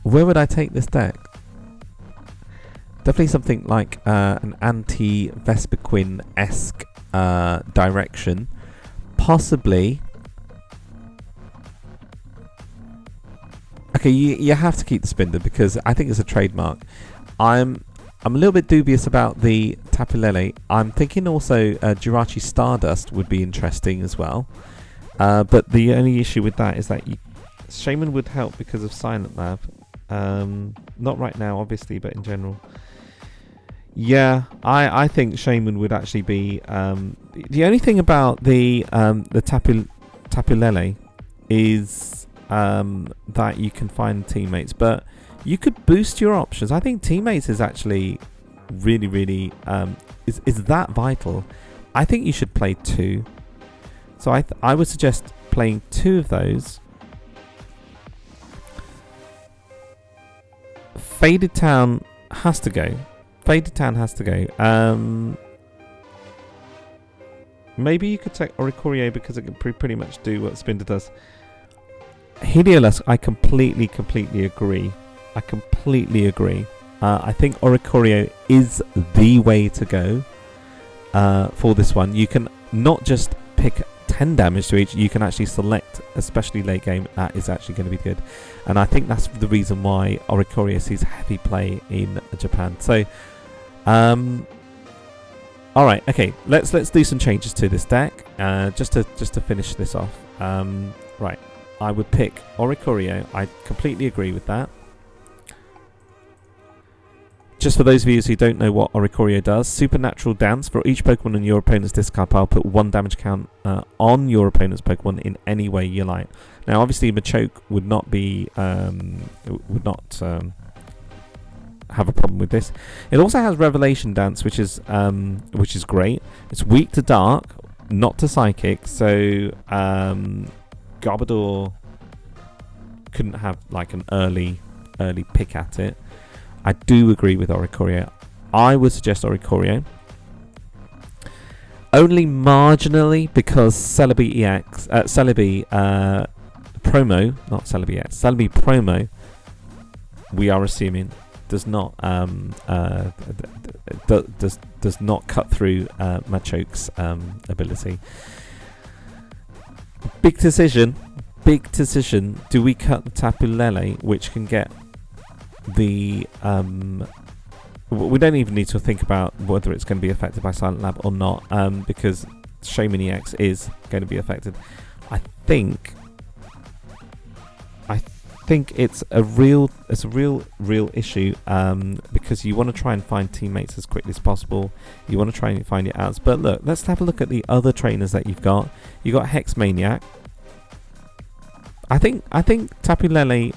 Where would I take this deck? Definitely something like an anti-Vespiquen-esque direction. Possibly. Okay, you have to keep the Spinder because I think it's a trademark. I'm a little bit dubious about the Tapu Lele. I'm thinking also Jirachi Stardust would be interesting as well. But the only issue with that is that Shaman would help because of Silent Lab. Not right now, obviously, but in general. Yeah, I think Shaman would actually be... the only thing about the Tapu Lele is that you can find teammates, but you could boost your options. I think teammates is actually really, really... is that vital. I think you should play 2. So I would suggest playing 2 of those. Faded Town has to go. Faded Town has to go. Maybe you could take Oricorio because it can pretty much do what Spinder does. Heliolisk, I completely agree. I completely agree. I think Oricorio is the way to go for this one. You can not just pick 10 damage to each, you can actually select, especially late game, that is actually going to be good. And I think that's the reason why Oricorio sees heavy play in Japan. So, alright, okay, let's do some changes to this deck, just to finish this off. Right, I would pick Oricorio. I completely agree with that. Just for those of you who don't know what Oricorio does, Supernatural Dance. For each Pokemon in your opponent's discard pile, put 1 damage count on your opponent's Pokemon in any way you like. Now, obviously, Machoke would not be have a problem with this. It also has Revelation Dance, which is great. It's weak to Dark, not to Psychic, so Garbodor couldn't have like an early pick at it. I do agree with Oricorio. I would suggest Oricorio. Only marginally because Celebi EX, Celebi Promo, not Celebi EX, Celebi Promo, we are assuming does not does not cut through Machoke's ability. Big decision. Do we cut the Tapu Lele, which can get the we don't even need to think about whether it's going to be affected by Silent Lab or not, because Shaman EX is going to be affected. I think it's a real issue, because you want to try and find teammates as quickly as possible. You want to try and find your outs. But look, let's have a look at the other trainers that you've got. You got Hex Maniac. I think Tapu Lele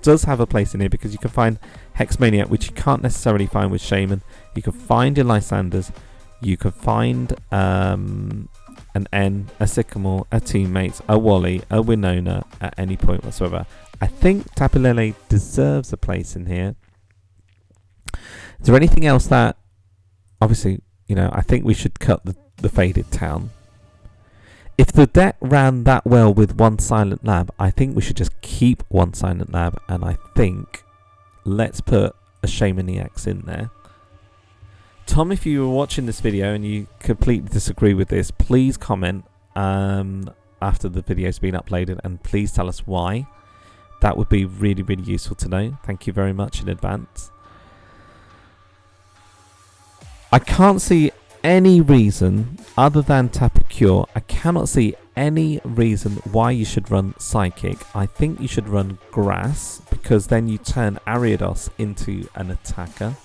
does have a place in here because you can find Hex Maniac, which you can't necessarily find with Shaman. You can find your Lysanders. You can find an N, a Sycamore, a Teammates, a Wally, a Winona at any point whatsoever. I think Tapu Lele deserves a place in here. Is there anything else that, obviously, I think we should cut the Faded Town. if the deck ran that well with one Silent Lab, I think we should just keep one Silent Lab, and I think let's put a Shaman EX in there. Tom, if you were watching this video and you completely disagree with this, please comment after the video's been uploaded, and please tell us why. That would be really, really useful to know. Thank you very much in advance. I can't see any reason other than Tapu Cure. I cannot see any reason why you should run Psychic. I think you should run Grass, because then you turn Ariados into an attacker.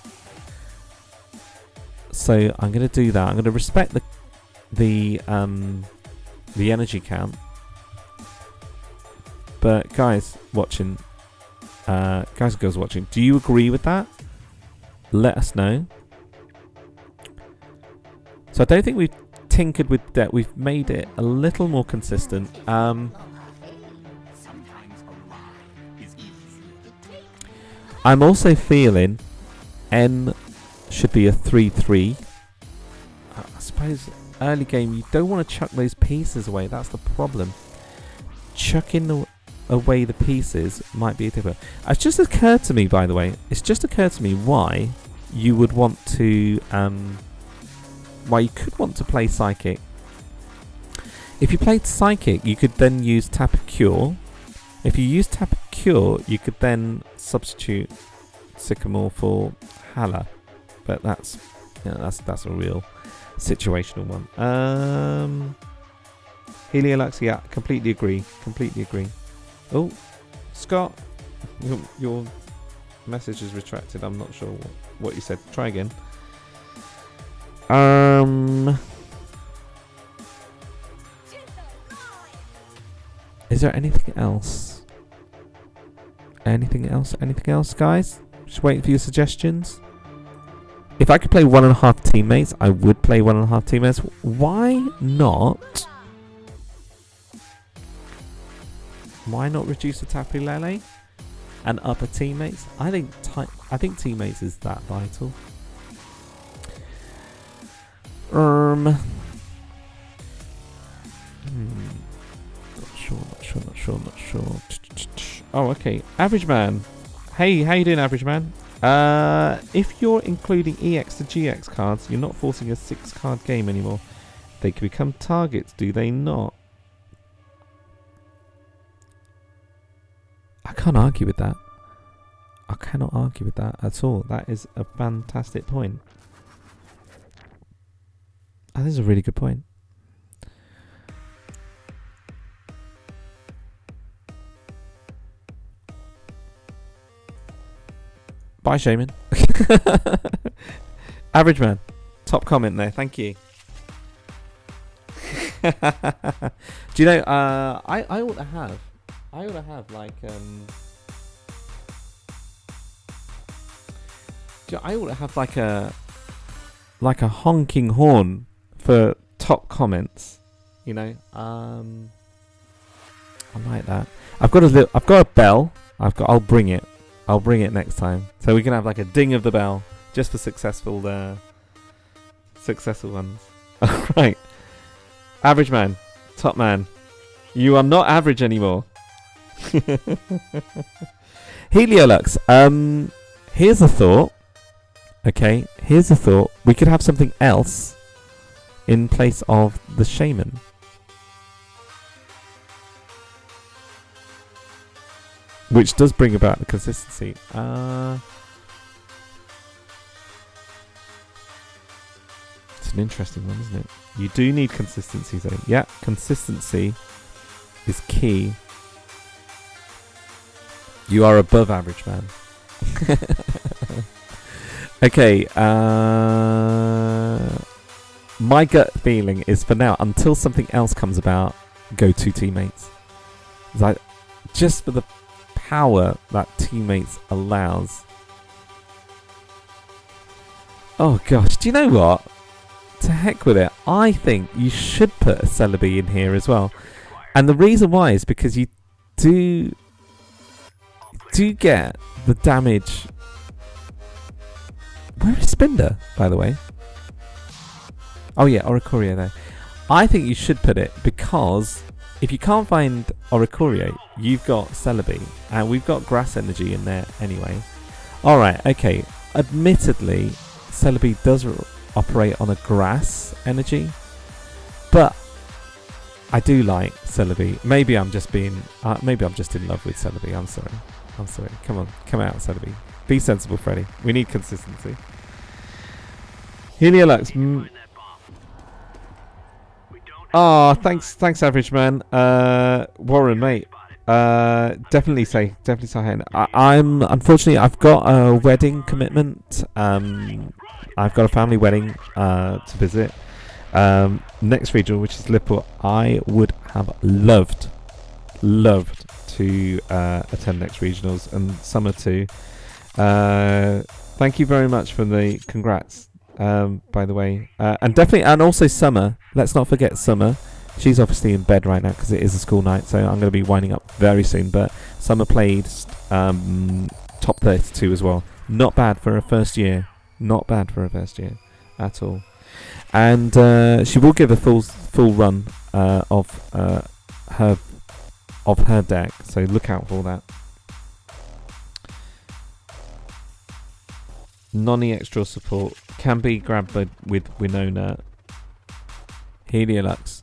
So I'm going to do that. I'm going to respect the energy count. But guys watching, guys and girls watching, do you agree with that? Let us know. So I don't think we've tinkered with deck. We've made it a little more consistent. I'm also feeling N should be a 3-3. I suppose early game you don't want to chuck those pieces away. That's the problem. Chucking away the pieces might be a different. It's just occurred to me, by the way. It's just occurred to me why you would want to. Why you could want to play Psychic. If you played Psychic, you could then use Tapu Cure. If you use Tapu Cure, you could then substitute Sycamore for Hala. But that's a real situational one. Heliolux, yeah, completely agree. Completely agree. Oh, Scott, your message is retracted. I'm not sure what you said. Try again. Is there anything else? Anything else, guys? Just waiting for your suggestions. If I could play 1.5 teammates, I would play 1.5 teammates. Why not? Why not reduce the Tapu Lele and upper teammates? I think teammates is that vital. Not sure. Oh, okay. Average Man. Hey, how you doing, Average Man? If you're including EX to GX cards, you're not forcing a 6-card game anymore. They can become targets, do they not? I can't argue with that. I cannot argue with that at all. That is a fantastic point. That is a really good point. Bye, Shaman. Average Man. Top comment there. Thank you. Do you know, I ought to have like I ought to have like a honking horn for top comments, you know. I like that. I've got a bell. I'll bring it next time. So we can have like a ding of the bell just for successful ones. Alright. Average Man, top man. You are not average anymore. Heliolux. Here's a thought. Okay, here's a thought. We could have something else in place of the Shaman. Which does bring about the consistency. It's an interesting one, isn't it? You do need consistency though. Yeah, consistency is key. You are above average, man. Okay, my gut feeling is for now, until something else comes about, go 2 teammates. Like, just for the power that teammates allows. Oh gosh, do you know what? To heck with it. I think you should put a Celebi in here as well. And the reason why is because you do get the damage. Where is Spinder, by the way? Oh yeah, Oricorio there. I think you should put it because if you can't find Oricorio, you've got Celebi, and we've got Grass Energy in there anyway. Alright, okay. Admittedly, Celebi does operate on a Grass Energy, but I do like Celebi. Maybe I'm just in love with Celebi. I'm sorry. Come on, come out, Celebi. Be sensible, Freddy. We need consistency. Heliolux. Thanks, Average Man. Warren, mate. Definitely say hi. I'm unfortunately I've got a wedding commitment. I've got a family wedding to visit. Next regional, which is Liverpool. I would have loved to attend next regionals and summer too. Thank you very much for the congrats. By the way, and also Summer. Let's not forget Summer. She's obviously in bed right now because it is a school night, so I'm going to be winding up very soon. But Summer played top 32 as well. Not bad for her first year. Not bad for her first year at all. And she will give a full run of her deck. So look out for that. Non-extra support can be grabbed with Winona. Heliolux.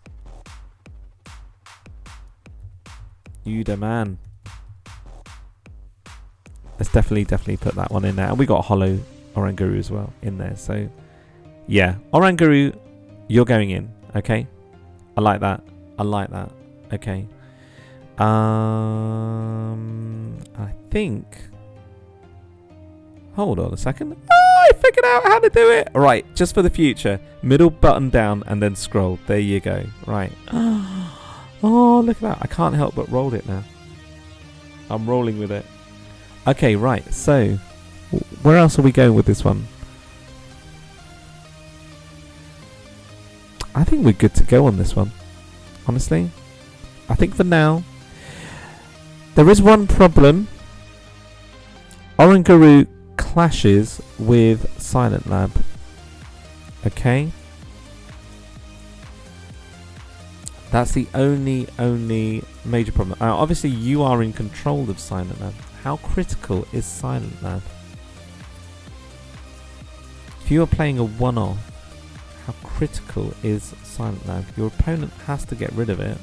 You the man. Let's definitely put that one in there. And we got Hollow Oranguru as well in there. So yeah, Oranguru, you're going in. Okay, I like that. Okay. I think. Hold on a second. Oh, I figured out how to do it. Right, just for the future. Middle button down and then scroll. There you go. Right. Oh, look at that. I can't help but roll it now. I'm rolling with it. Okay, right. So, where else are we going with this one? I think we're good to go on this one. Honestly. I think for now. There is one problem. Oranguru clashes with Silent Lab. Okay. That's the only major problem. Obviously, you are in control of Silent Lab. How critical is Silent Lab? If you are playing a one-off, how critical is Silent Lab? Your opponent has to get rid of it.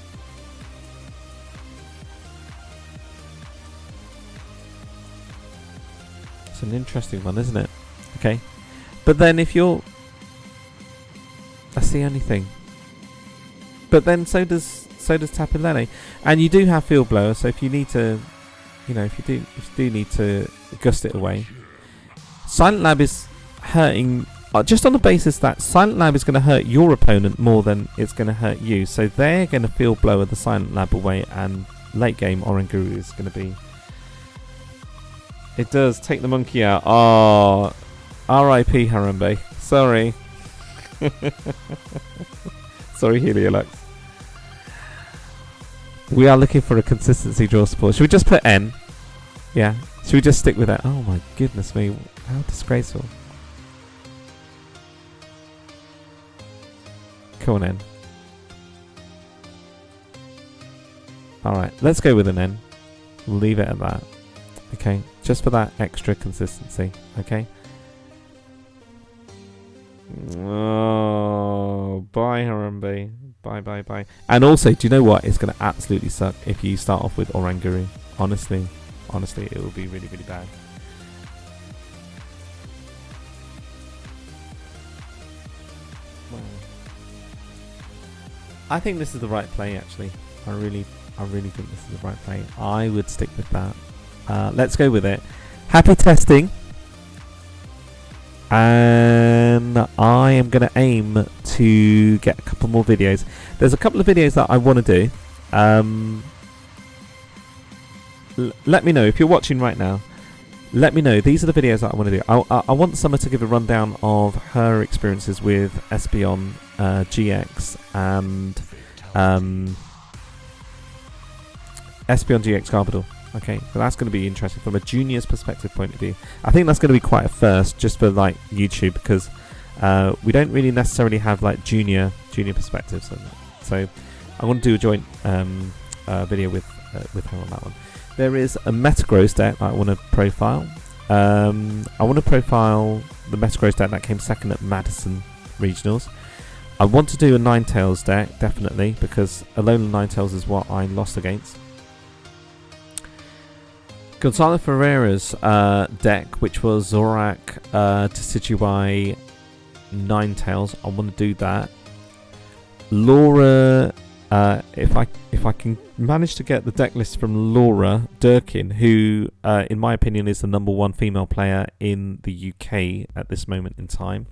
It's an interesting one, isn't it? Okay. But then if you're... That's the only thing. But then so does Tapu Lele. And you do have Field Blower, so if you need to... You know, if you do need to gust it away. Silent Lab is hurting... just on the basis that Silent Lab is going to hurt your opponent more than it's going to hurt you. So they're going to Field Blower the Silent Lab away, and late game Oranguru is going to be... It does. Take the monkey out. Oh, R.I.P. Harambe. Sorry. Sorry, Heliolux. We are looking for a consistency draw support. Should we just put N? Yeah. Should we just stick with that? Oh my goodness me. How disgraceful. Come on, N. Alright, let's go with an N. We'll leave it at that. Okay, just for that extra consistency. Okay. Oh, bye, Harambe. Bye. And also, do you know what? It's going to absolutely suck if you start off with Oranguru. Honestly, it will be really, really bad. I think this is the right play, actually. I really think this is the right play. I would stick with that. Let's go with it. Happy testing. And I am going to aim to get a couple more videos. There's a couple of videos that I want to do. Let me know if you're watching right now. Let me know. These are the videos that I want to do. I want Summer to give a rundown of her experiences with Espeon GX and Espeon GX Garbodor. Okay, so that's going to be interesting from a junior's perspective point of view. I think that's going to be quite a first just for like YouTube, because we don't really necessarily have like junior junior perspectives. And so I want to do a joint video with her on that one. There is a Metagross deck that I want to profile. I want to profile the Metagross deck that came second at Madison Regionals. I want to do a Ninetales deck, definitely, because Alolan Ninetales is what I lost against. Gonzalo Ferreira's deck, which was Zorak, Decidueye, Ninetales. I want to do that. Laura, if I can manage to get the deck list from Laura Durkin, who, in my opinion, is the #1 female player in the UK at this moment in time.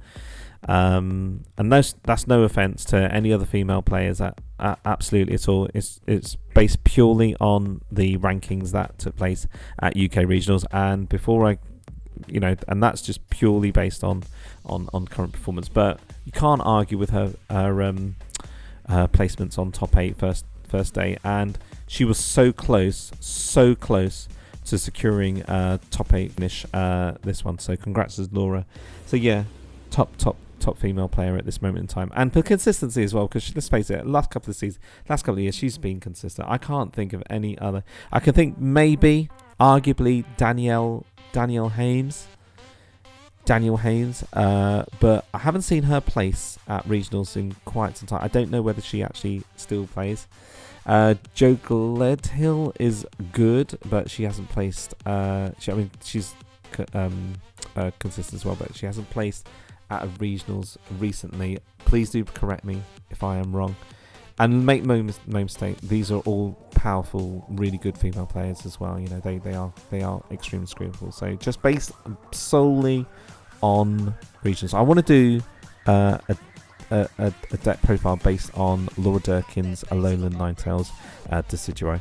And that's no offense to any other female players absolutely at all. It's based purely on the rankings that took place at UK regionals, and before and that's just purely based on current performance. But you can't argue with her placements on top 8 first day, and she was so close to securing top 8 finish this one. So congrats to Laura. So yeah, top female player at this moment in time, and for consistency as well, because let's face it, last couple of years she's been consistent. I can't think of any other. I can think maybe arguably Danielle Haynes, but I haven't seen her place at regionals in quite some time. I don't know whether she actually still plays. Jo Gledhill is good, but she hasn't placed. She's consistent as well, but she hasn't placed at a regionals recently. Please do correct me if I am wrong, and make no mistake, these are all powerful, really good female players as well. You know, they are extremely screenable. So just based solely on regionals, I want to do a deck profile based on Laura Durkin's Alolan Ninetales Decidueye,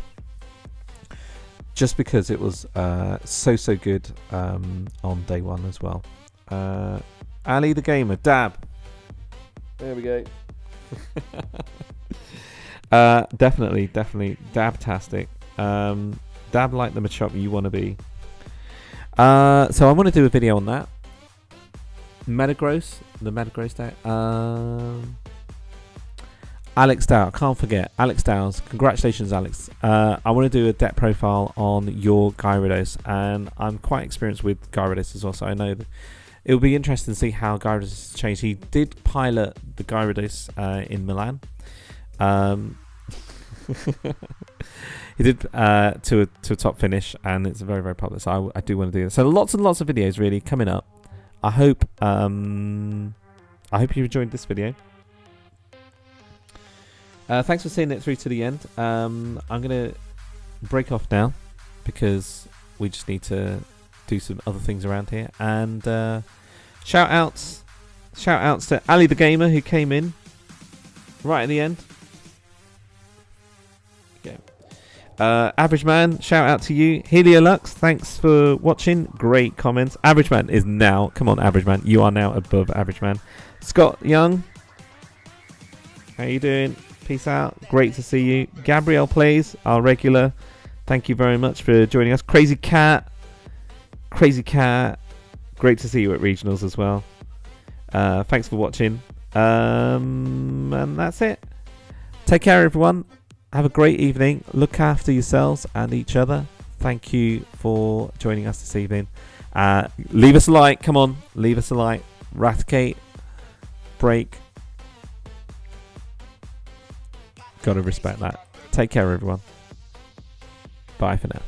just because it was so good on day one as well. Ali the Gamer, dab. There we go. Definitely dab-tastic. Dab like the Machop you want to be. So I want to do a video on that. The Metagross deck. Alex Dow, can't forget Alex Dow's. Congratulations, Alex. I want to do a deck profile on your Gyarados, and I'm quite experienced with Gyarados as well, so I know that it will be interesting to see how Gyarados has changed. He did pilot the Gyarados in Milan. He did to a top finish, and it's very, very popular. So I do want to do this. So lots and lots of videos really coming up. I hope you enjoyed this video. Thanks for seeing it through to the end. I'm gonna break off now because we just need to do some other things around here, and shout outs to Ali the Gamer, who came in right at the end. Okay. Average Man, shout out to you. Heliolux, thanks for watching. Great comments. Average Man is now, come on Average Man, you are now above Average Man. Scott Young, how you doing? Peace out. Great to see you. Gabrielle Plays, our regular, thank you very much for joining us. Crazy Cat, great to see you at regionals as well. Thanks for watching, and that's it. Take care everyone, have a great evening, look after yourselves and each other. Thank you for joining us this evening. Leave us a like, come on, leave us a like. Raticate, break, gotta respect that. Take care everyone, bye for now.